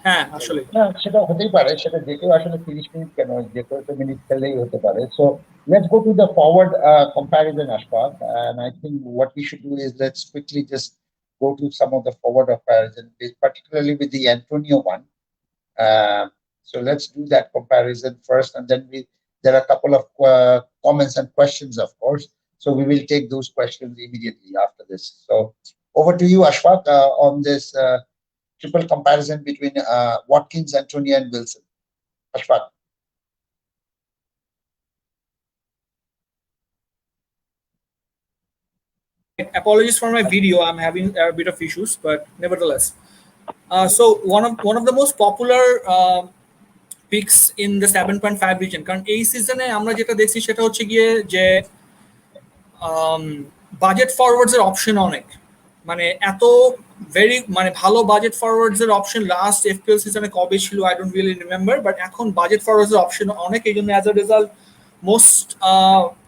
হ্যাঁ, আসলে না, সেটা হতেই পারে, সেটা যে কেউ আসলে 30 মিনিট কেন, যে কেউ তো মিনিট খেললেই হতে পারে। So let's go to the forward comparison, Ashfaq, and I think what we should do is let's quickly just go to some of the forward comparison, particularly with the Antonio one. So let's do that comparison first, and then there are a couple of comments and questions, of course. So we will take those questions immediately after this. So over to you, Ashfaq, on this triple comparison between Watkins, Antonio, and Wilson. Ashfaq. apologies for my video. I'm having a bit of issues, but nevertheless. So one of the most popular picks in the 7.5 region, কারণ এই সিজনে আমরা যেটা দেখছি সেটা হচ্ছে গিয়ে যে বাজেট ফরওয়ার্ডস এর অপশন অনেক, মানে এত মানে ভালো বাজেট ফরওয়ার্ডস এর অপশন লাস্ট এফপিএল সিজনে কবে ছিল I don't really remember, but এখন বাজেট ফরওয়ার্ডস এর অপশন অনেক, এই জন্য as a result most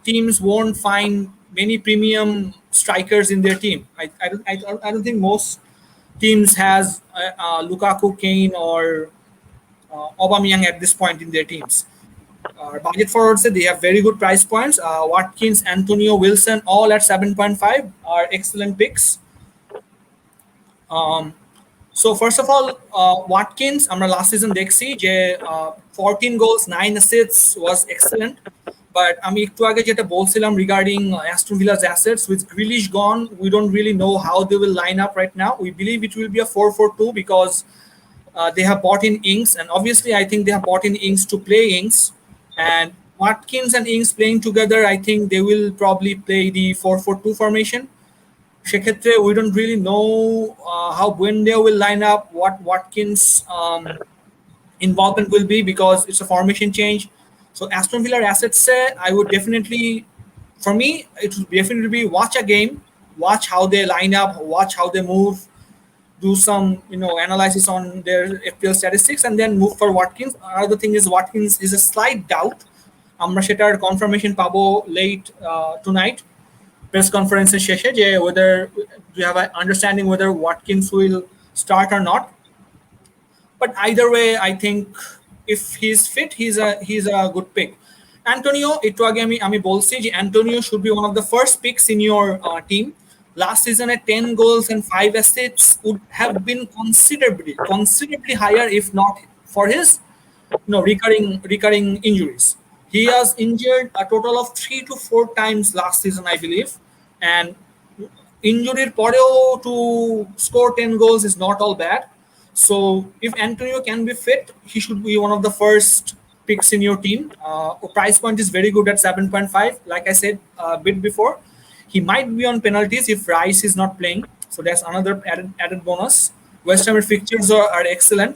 teams won't find many premium strikers in their team. I don't think most teams has Lukaku, Kane, or Aubameyang at this point in their teams. Budget forwards, they have very good price points. Watkins, Antonio, Wilson, all at 7.5 are excellent picks. So first of all, Watkins, আমরা last season দেখছি যে 14 goals, 9 assists was excellent. But আমি একটু আগে যেটা বলছিলাম regarding Aston Villa's assets, with Grealish gone, we don't really know how they will line up right now. We believe it will be a 4-4-2 because they have bought in Ings, and obviously I think they have bought in Ings to play Ings. And Watkins and Ings playing together, I think they will probably play the 4-4-2 formation. Shekhetre, we don't really know how Buendia will line up, what Watkins' involvement will be because it's a formation change. So Aston Villa assets, I would definitely, for me, it would definitely be watch a game, watch how they line up, watch how they move, do some analysis on their FPL statistics, and then move for Watkins. Another thing is Watkins is a slight doubt. আমরা সেটার confirmation পাবো late tonight. Press conference শেষে যে whether we have an understanding whether Watkins will start or not. But either way, I think if he's fit, he's a good pick. Antonio, একটু আগে আমি বলছি যে Antonio should be one of the first picks in your team. Last season at 10 goals and 5 assists would have been considerably higher if not for his recurring injuries. He was injured a total of 3 to 4 times last season, I believe, and injury poreo to score 10 goals is not all bad. So if Antonio can be fit, he should be one of the first picks in your team. Price point is very good at 7.5. Like I said a bit before, he might be on penalties if Rice is not playing. So that's another added bonus. West Ham's fixtures are excellent.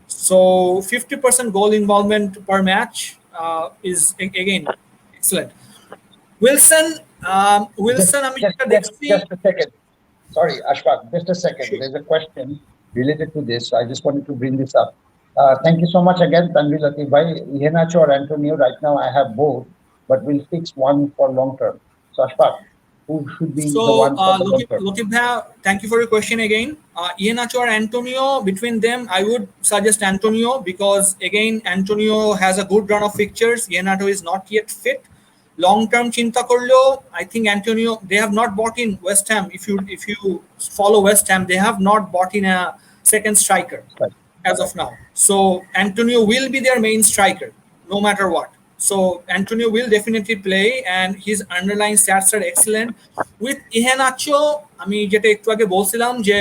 So 50% goal involvement per match is again excellent. Wilson, আমি যেটা দেখছি Just a second. Sorry, Ashfaq, just a second. Sure. There's a question related to this. I just wanted to bring this up. Thank you so much again, Tanvir Latif bhai. Iheanacho or Antonio, right now I have both, but we'll fix one for long term. So Ashfaq, who should be the one for the long term? Lokib bhai, thank you for your question again. Iheanacho or Antonio, between them, I would suggest Antonio because again, Antonio has a good run of fixtures. Iheanacho is not yet fit. Long-term chinta korlo, I think Antonio, they have not bought in West Ham. If you follow West Ham, they have not bought in a second striker as of now. So Antonio will be their main striker, no matter what. So Antonio will definitely play, and his underlying stats are excellent. With Iheanacho, আমি যেটা একটু আগে বলছিলাম যে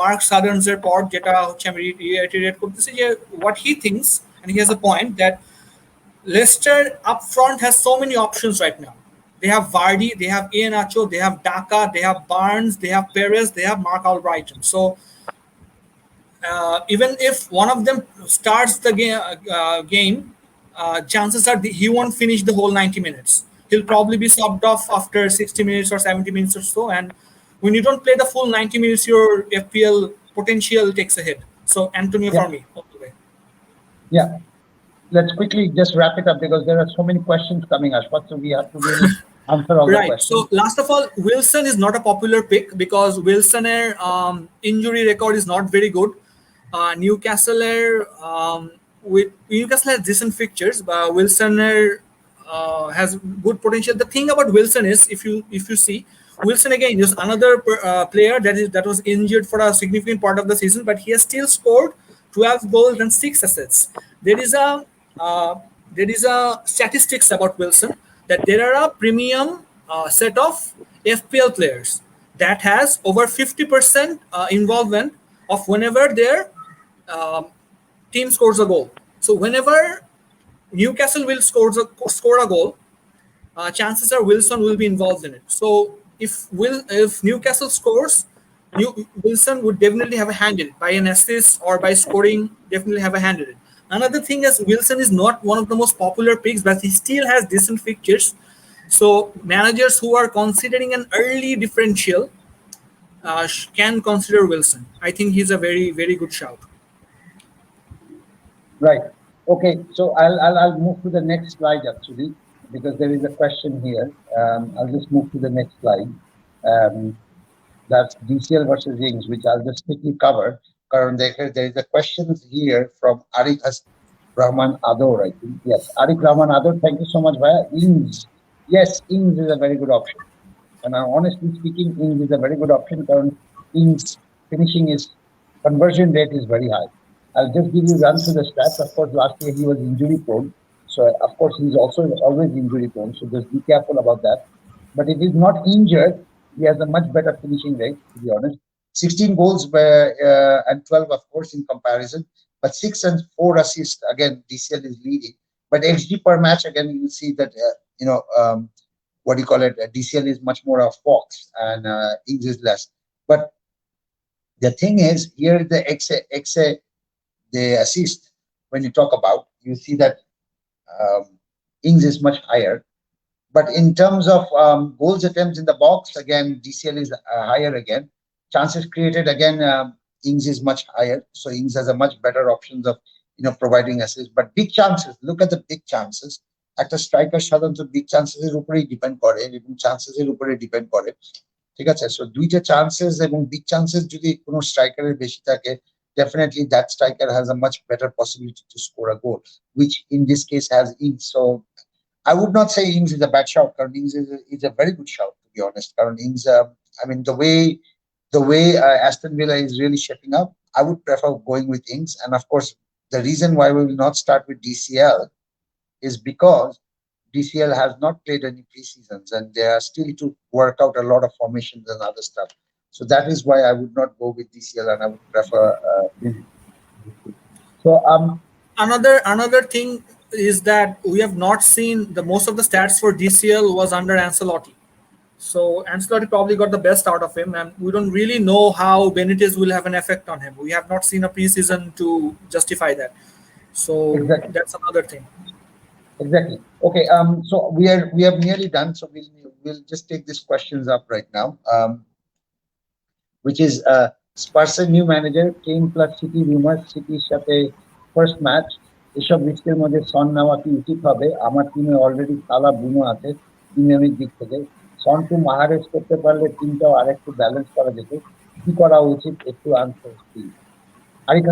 mark সাদার্নসের পর যেটা হচ্ছে আমি রিইটারেট করতেছি যে what he thinks, and he has a point that Leicester up front has so many options right now. They have Vardy, they have Iheanacho, they have Daka, they have Barnes, they have Perez, they have Mark Albrighton. So even if one of them starts the game, chances are he won't finish the whole 90 minutes. He'll probably be subbed off after 60 minutes or 70 minutes or so. And when you don't play the full 90 minutes, your FPL potential takes a hit. So Antonio for me, all the way. Yeah. Let's quickly just wrap it up because there are so many questions coming, Ashfaq, so we have to really answer all the Right. questions. So last of all, Wilson is not a popular pick because Wilson's injury record is not very good. Newcastle has decent fixtures, but Wilson has good potential. The thing about Wilson is, if you see, Wilson again is another player that was injured for a significant part of the season, but he has still scored 12 goals and 6 assists. There is a statistics about Wilson that there are a premium set of FPL players that has over 50% involvement of whenever their team scores a goal. So whenever Newcastle will score a goal, chances are Wilson will be involved in it. So if Newcastle scores, Wilson would definitely have a hand in it by an assist or by scoring. Definitely have a hand in it. Another thing is Wilson is not one of the most popular picks, but he still has decent fixtures. So managers who are considering an early differential can consider Wilson. I think he's a very, very good shout. Right. Okay. So I'll move to the next slide actually because there is a question here. I'll just move to the next slide. That's DCL versus Ings, which I'll just quickly cover. There is a question here from Arik Rahman Ador, I think. Yes, Arik Rahman Ador, thank you so much, Bhaiya. Ings. Yes, Ings is a very good option. And honestly speaking, Ings is a very good option because Ings finishing conversion rate is very high. I'll just give you run through the stats. Of course, last year he was injury prone. So, of course, he's also always injury prone. So just be careful about that. But if he's not injured, he has a much better finishing rate, to be honest. 16 goals and 12, of course, in comparison. But 6 and 4 assists, again, DCL is leading. But XG per match, again, you see that, what do you call it? DCL is much more of Fox and Ings is less. But the thing is, here the XA, the assist, when you talk about, you see that Ings is much higher. But in terms of goals attempts in the box, again, DCL is higher again. Chances created, again, Ings is much higher. So Ings has a much better options of, providing assists. But big chances, look at the big chances. একটা striker সাধারণত big চান্সেসের উপরেই depend করে এবং চান্সেসের উপরে depend করে, ঠিক আছে? So দুইটা চান্সেস এবং বিগ চান্সেস যদি কোনো স্ট্রাইকারের বেশি থাকে, definitely that striker has a much better possibility to score a goal, which in this case has Ings. So I would not say Ings is a bad shout. Because Ings is a very good shout, to be honest. Because Ings, I mean, the way Aston Villa is really shaping up, I would prefer going with Ings. And of course, the reason why we will not start with DCL is because DCL has not played any preseasons and they are still to work out a lot of formations and other stuff. So that is why I would not go with DCL and I would prefer Ings. So another thing is that we have not seen most of the stats for DCL was under Ancelotti. So Ancelotti probably got the best out of him, and we don't really know how Benitez will have an effect on him. We have not seen a preseason to justify that. So Exactly. that's another thing. Exactly. Okay. So we have nearly done. So we'll just take these questions up right now. Which is Spurs new manager, Kane plus City rumors, Cityর সাথে first match, এসব রিস্কের মধ্যে সন নেওয়া কি উচিত হবে? আমার টিমে already সালা বুনো আছে প্রিমিয়ামের দিক থেকে, সন টু মাহারেজ করতে পারলে টিমটাও আরেকটু ব্যালেন্স করা যেত, কি করা উচিত একটু answer please. Arik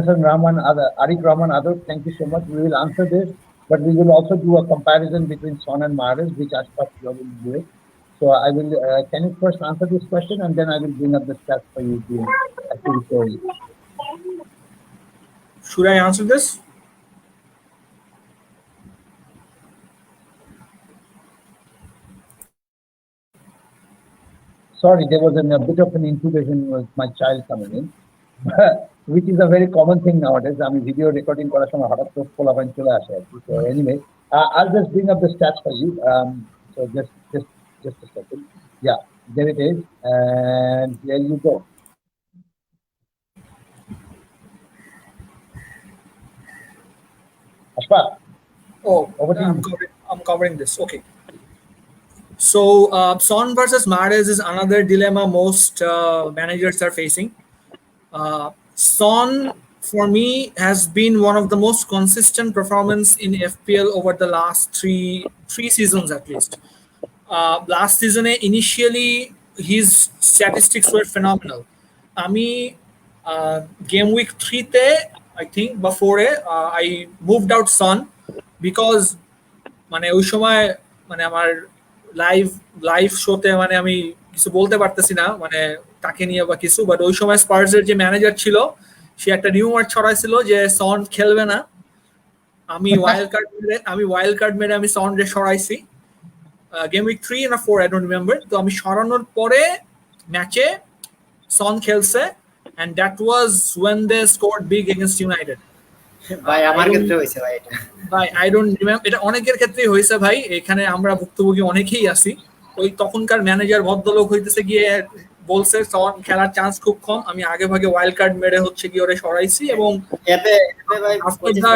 Rahman Adar, thank you so much. We will answer this, but we will also do a comparison between Son and Mahrez, which Ashfaq will do it. So I will, can you first answer this question, and then I will bring up the stats for you to actually show you. Should I answer this? Sorry, there was a bit of an intrusion with my child coming in, which is a very common thing nowadays. I mean, video recording করার সময় হঠাৎ করে পোলাপান চলে আসে আর কি। So anyway, I'll just bring up the stats for you. So just a second. Yeah, there it is, and there you go. Ashfaq, Oh, over to you. I'm covering this. Okay. So Son versus Mahrez is another dilemma most managers are facing. Son, for me, has been one of the most consistent performance in FPL over the last three seasons at least. Last season, initially, his statistics were phenomenal. Game week 3 te, I think, before I moved out Son because মানে ওই সময় মানে আমার live শোতে মানে আমি কিছু বলতে পারতেছি না মানে তাকে নিয়ে বা কিছু, বাট ওই সময় স্পার্সের যে ম্যানেজার ছিল সে একটা রিউমার ছড়াইছিল যে সন খেলবে না। আমি ওয়াইল্ড কার্ড মেরে আমি সন রে সরাইছি গেম উইক 3 না 4, আই ডোন্ট রিমেম্বার। তো আমি সরানোর পরে ম্যাচে সন খেলছে, and that was when they scored big against United. ভাই আমার ক্ষেত্রে হয়েছে ভাই এটা। ভাই আই ডোন্ট রিমেম্বার, এটা অনেকের ক্ষেত্রেই হয়েছে ভাই, এখানে আমরা ভুক্তভোগী অনেকেই আছি। ওই তখনকার ম্যানেজার ভদ্রলোক হইতেছে গিয়ে বলছে সন খেলার চান্স খুব কম, আমি আগে ভাগে ওয়াইল্ড কার্ড মেরে হচ্ছে কি ওরে সরাইছি, এবং এতে ভাই আফটার দ্য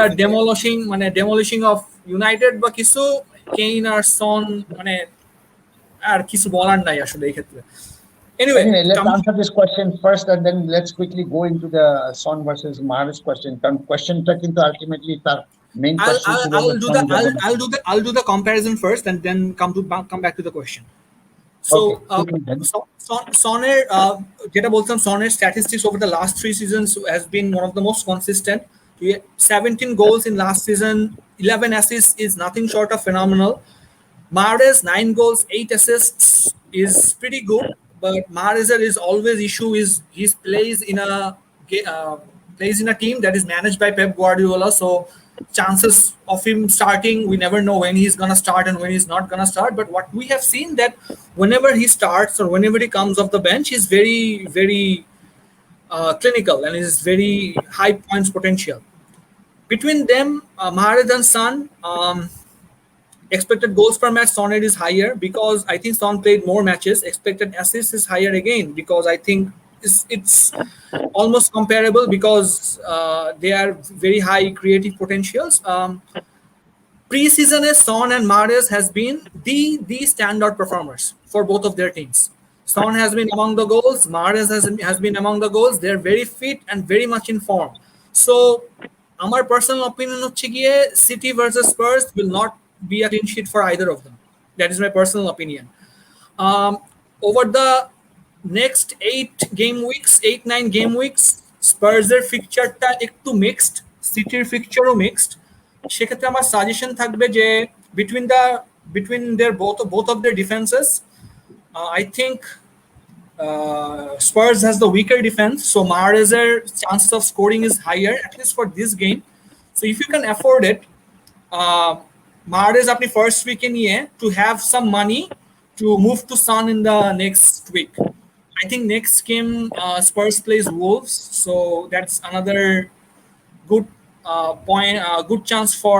ডেমোলিশিং অফ ইউনাইটেড বা কিছু কেইন আর সন মানে আর কিছু বলার নাই আসলে এই ক্ষেত্রে। Anyway, let's answer this question first, and then let's quickly go into the Son versus Mahrez question. Question ta kintu ultimately the main question. I'll do the comparison first, and then come back to the question. So, Sonner, যেটা বলতাম, Sonner statistics over the last 3 seasons has been one of the most consistent. 17 goals in last season, 11 assists is nothing short of phenomenal. Mahrez 9 goals, 8 assists is pretty good. But Mahrez's always issue is he plays in a team that is managed by Pep Guardiola. So chances of him starting, we never know when he's gonna start and when he's not gonna start. But what we have seen that whenever he starts or whenever he comes off the bench, he's very, very clinical and is very high points potential. Between them, Mahrez and Son. Expected goals per match, Son is higher because I think Son played more matches. Expected assists is higher again because I think it's almost comparable because they are very high creative potentials. Pre-season, Son and Mahrez has been the standout performers for both of their teams. Son has been among the goals. Mahrez has been among the goals. They're very fit and very much in form. So, our personal opinion হচ্ছে গিয়ে City versus Spurs will not be a clean sheet for either of them. That is my personal opinion. Over the next 8-9 game weeks, Spurs-এর ফিকচারটা একটু mixed, সিটির ফিকচারও mixed. সেক্ষেত্রে আমার suggestion থাকবে যে between their both of their defenses, I think Spurs has the weaker defense, so Mahrez's chances of scoring is higher, at least for this game. So if you can afford it, Mahrez apni first week niye to have some money to move to Son in the next week. I think next game Spurs plays Wolves, so that's another good good chance for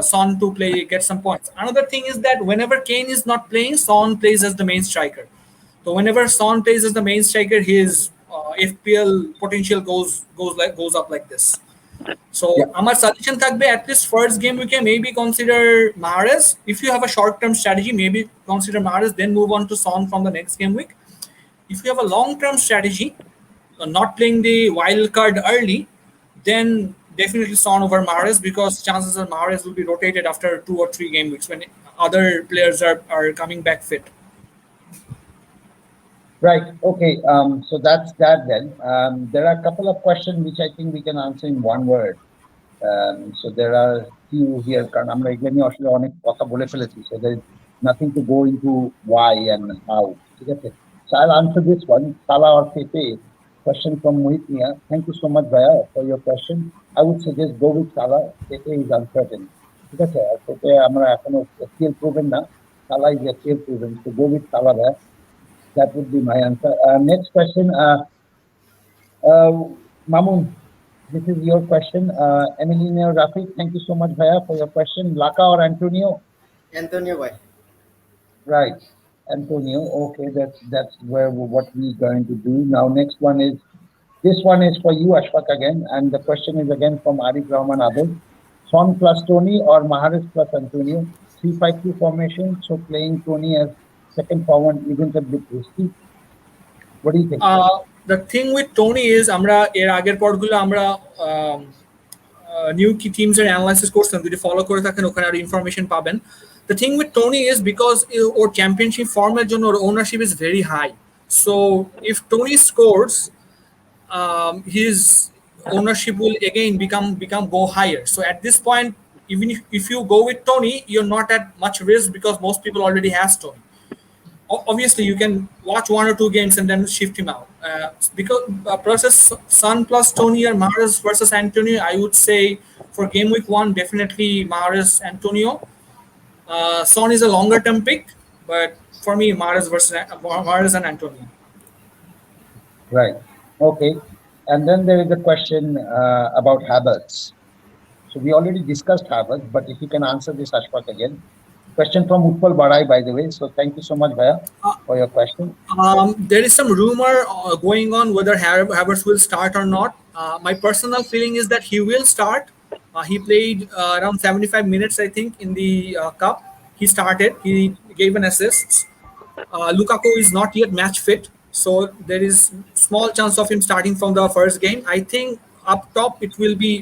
Son to play, get some points. Another thing is that whenever Kane is not playing, Son plays as the main striker. So whenever Son plays as the main striker, his FPL potential goes up like this. So Yeah. আমার suggestion থাকবে at least first game week maybe consider Mahrez. If you have a short term strategy, maybe consider Mahrez, then move on to Son from the next game week. If you have a long term strategy, not playing the wild card early, then definitely Son over Mahrez, because chances are Mahrez will be rotated after 2 or 3 game weeks when other players are coming back fit. Right. Okay. So that's that then. There are a couple of questions which I think we can answer in one word. So there are few here. কারণ আমরা এগুলো নিয়ে আসলে অনেক কথা বলে ফেলেছি. So there is nothing to go into why and how. ঠিক আছে? So I'll answer this one. Salah or Pepe? Question from Mohit Mia. Thank you so much, Bhaiya, for your question. I would suggest go with Salah. Pepe is uncertain. ঠিক আছে? আর Pepe আমরা এখনো FPL proven না. Salah is FPL proven. So go with Salah there. That would be my answer. Next question, Mamun, this is your question. Emilino Rafiq, thank you so much, Bhaiya, for your question. Laka or Antonio? Antonio ভাই। Right, Antonio. Okay, that's where what we're going to do now. Next one is, this one is for you, Ashfaq, again, and the question is again from Arif Rahman Abel. Son plus Tony or Mahrez plus Antonio? 3-5-2 formation. So playing Tony as second forward isn't a bit risky. What do you think? The thing with Tony is আমরা এর আগের পর্বগুলো আমরা new কি teams এর analysis করছেন, যদি follow করে থাকেন ওখানে আর ইনফরমেশন পাবেন। The thing with Tony is because or championship ফর্মের জন্য ওর ownership is very high. So if Tony scores, his ownership will again become go higher. So at this point, even if you go with Tony, you're not at much risk because most people already has Tony. Obviously you can watch 1 or 2 games and then shift him out. Because process Son plus Tony or Mahrez versus Antonio, I would say for game week 1 definitely Mahrez Antonio. Son is a longer term pick, but for me Mahrez and Antonio. Right. Okay. And then there is a question about Havertz. So we already discussed Havertz, but if you can answer this, Ashfaq, again. Question from Utpal Barai, by the way. So thank you so much, Bhaiya, for your question. There is some rumor going on whether Havertz will start or not. My personal feeling is that he will start. He played around 75 minutes, I think, in the cup. He started. He gave an assist. Lukaku is not yet match fit, so there is small chance of him starting from the first game. I think up top it will be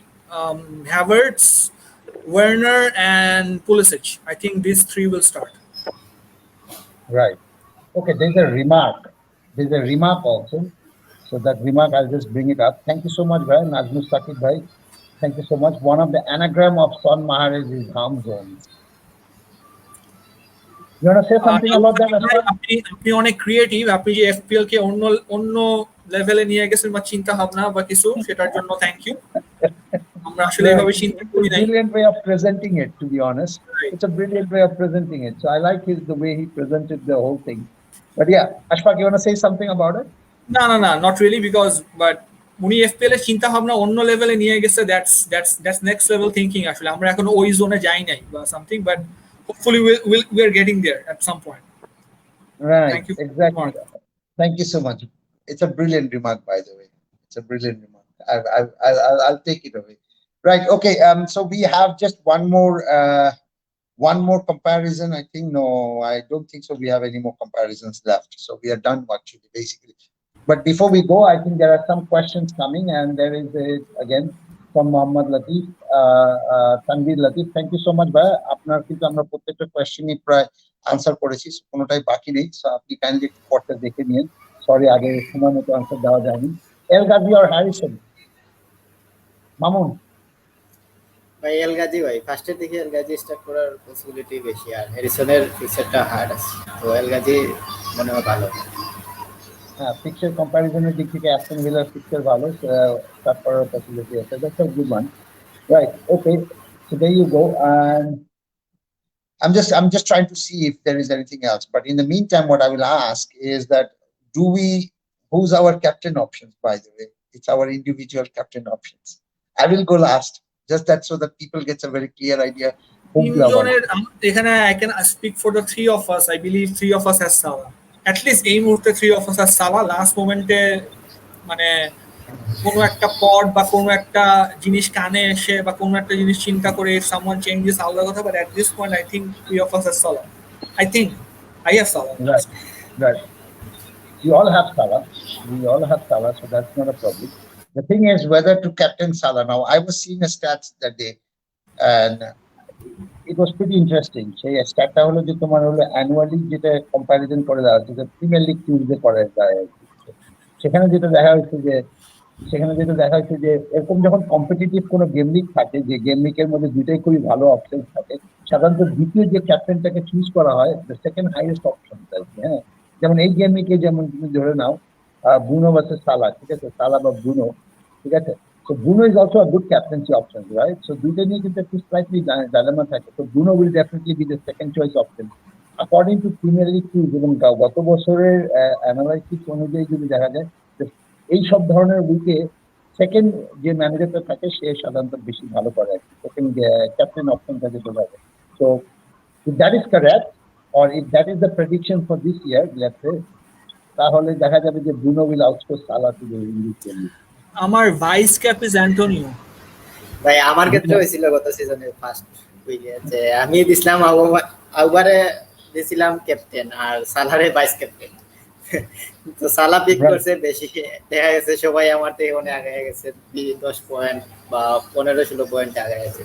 Havertz, Werner and Pulisic. I think these 3 will start. Right. Okay, there's a remark. There's a remark also. So that remark, I'll just bring it up. Thank you so much, Bhai. Nazmus Sakib Bhai. Thank you so much. One of the anagram of Son Mahrez is harm zones. You want to say something about that? আপনি অনেক creative, আপনি যে এফপিএল কে অন্য লেভেলে নিয়ে গেছেন বা চিন্তা ভাবনা বা কিছু, সেটার জন্য থ্যাংক ইউ। আমরা আসলে এইভাবে চিন্তা করি নাই। Brilliant way of presenting it, to be honest. Right. It's a brilliant way of presenting it. So I like the way he presented the whole thing. But yeah, Ashfaq, you want to say something about it? না, not really, because but উনি এফপিএল এর চিন্তা ভাবনা অন্য লেভেলে নিয়ে গেছে। That's next level thinking. আসলে আমরা এখন ওই জোনে যাই নাই বা something, but hopefully we are getting there at some point. Right. Thank you. Exactly. Thank you so much. It's a brilliant remark, by the way. It's a brilliant remark. I'll take it away. Right. Okay. So we have just one more comparison. I think no, I don't think so. We have any more comparisons left. So we are done actually, basically. But before we go, I think there are some questions coming, and there is again from Mohammad Latif, Tanvir Latif. Thank you so much, Bhaiya. আপনার কিন্তু আমরা প্রত্যেকটা কোয়েশ্চেনই প্রায় answer করেছি, কোনোটাই বাকি নেই। So আপনি কাইন্ডলি পড়তে দেখে নিন। সরি, আগে সময় মতো আনসার দেওয়া যায়নি। এল গাজী আর হ্যারিসন? মামুন ভাই এল গাজী ভাই, ফার্স্টের দিকে এল গাজী স্টার্ট করার পসিবিলিটি বেশি, আর হ্যারিসনের ফিক্সারটা হার্ড আছে, তো এল গাজী মনে হয় ভালো। হ্যাঁ, ফিক্সার কম্পারিজনের দিক থেকে অ্যাস্টন ভিলার ফিক্সার ভালো, স্টার্ট করার পসিবিলিটি আছে। That's a good one, right? Okay, so there you go. And I'm just trying to see if there is anything else. But in the meantime, what I will ask is that who's our captain options, by the way? It's our individual captain options. I will go last. Just that so that people gets a very clear idea whom you are তিনজনের এখানে I can speak for the three of us. I believe three of us has Salah. At least এই মুহূর্তে three of us has Salah. Last মোমেন্টে মানে কোনো একটা পড বা কোনো একটা জিনিস কানে এসে বা কোনো একটা জিনিস চিন্তা করে someone changes আলাদা কথা, but at this point I think three of us has Salah. I think I have Salah. Right, right. We all have Salah. We all have Salah, so that's not a problem. The thing is whether to captain Salah. Now, I was seeing a stats that day, and it was pretty interesting. সেই স্ট্যাটটা হলো যে তোমার হলো annually যেটা comparison করে দেওয়া হচ্ছে, যে প্রিমিয়ার লিগ টিমদের করে দেওয়া হচ্ছে। সেখানে যেটা দেখা হচ্ছে যে এরকম যখন কম্পিটিটিভ কোনো গেম লিগ থাকে, যে গেম লিগের মধ্যে দুইটাই খুবই ভালো অপশন থাকে, সাধারণত দ্বিতীয় যে ক্যাপ্টেনটাকে চুজ করা হয় দ্য সেকেন্ড হাইয়েস্ট অপশন। হ্যাঁ, যেমন এই গেম লিগে যেমন তুমি ধরে নাও ব্রুনো ভার্সেস সালা, ঠিক আছে, সালা বা ব্রুনো, ঠিক আছে। So Bruno is also a good captaincy option, right? So দুইটা নিয়ে কিন্তু একটু slightly dilemma থাকে। So Bruno will definitely be the second choice option. According to Premier League News এবং গত বছরের অ্যানালাইসিস অনুযায়ী যদি দেখা যায়, এই সব ধরনের উইকে সেকেন্ড যে ম্যানেজারটা থাকে সে সাধারণত বেশি ভালো করে আর কি, সেকেন্ড ক্যাপ্টেন অপশনটা যেটা থাকে। So if that is correct, or if that is the prediction for this year, let's say, তাহলে দেখা যাবে যে Bruno will outscore Salah to the English Premier League. আমার ভাইস ক্যাপ ইজ অ্যান্টোনিও। ভাই আমার ক্ষেত্রে হয়েছিল গত সিজনের ফার্স্ট উইকে যে আমি দিছিলাম আউবারে দিছিলাম ক্যাপ্টেন আর সালারে ভাইস ক্যাপ্টেন। তো সালা পিক করছে বেশি, দেখা গেছে সবাই আমার থেকে অনেক আগে গেছে, 10 পয়েন্ট বা 15-16 পয়েন্ট আগে গেছে।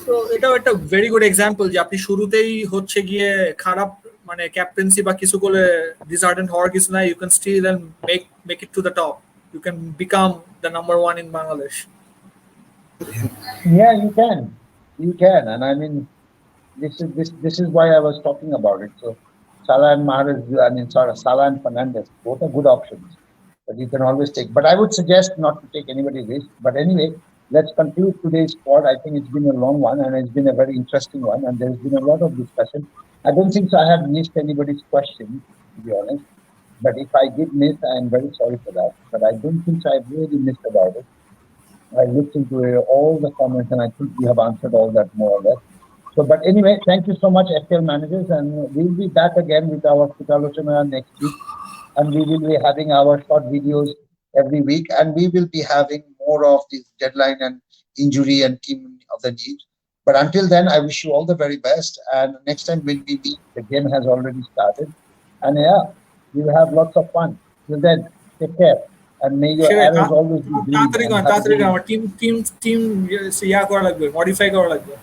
তো এটাও একটা ভেরি গুড এক্সাম্পল যে আপনি শুরুতেই হচ্ছে গিয়ে খারাপ মানে ক্যাপ্টেন্সি বা কিছু করে ডিসহার্টেন্ড হওয়ার কিছু নাই, you can still and make it to the top, you can become the number one in Bangladesh. Yeah, you can, and I mean, this is why I was talking about it. So Salah and Mahrez, I mean, sorry, Salah and Fernandes, both are good options, but you can always take. But I would suggest not to take anybody's risk. But anyway, let's conclude today's pod. I think it's been a long one, and it's been a very interesting one, and there's been a lot of discussion. I don't think so I have missed anybody's question, to be honest. But if I did miss, I am very sorry for that. But I don't think so I've really missed about it. I listened to all the comments, and I think we have answered all that more or less. So, but anyway, thank you so much, FPL managers, and we'll be back again with our Futalochana next week, and we will be having our short videos every week, and we will be having more of this deadline and injury and team of the needs. But until then, I wish you all the very best. And next time when we meet, the game has already started, and yeah, we will have lots of fun. Till then, take care, and may your arrows always be green. তাড়াতাড়ি আমার team ইয়া করা লাগবে, modify করা লাগবে।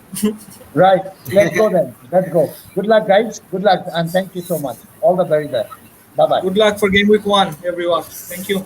Right, let's go then. Let's go. Good luck, guys. Good luck, and thank you so much. All the very best. Bye bye. Good luck for game week 1, everyone. Thank you.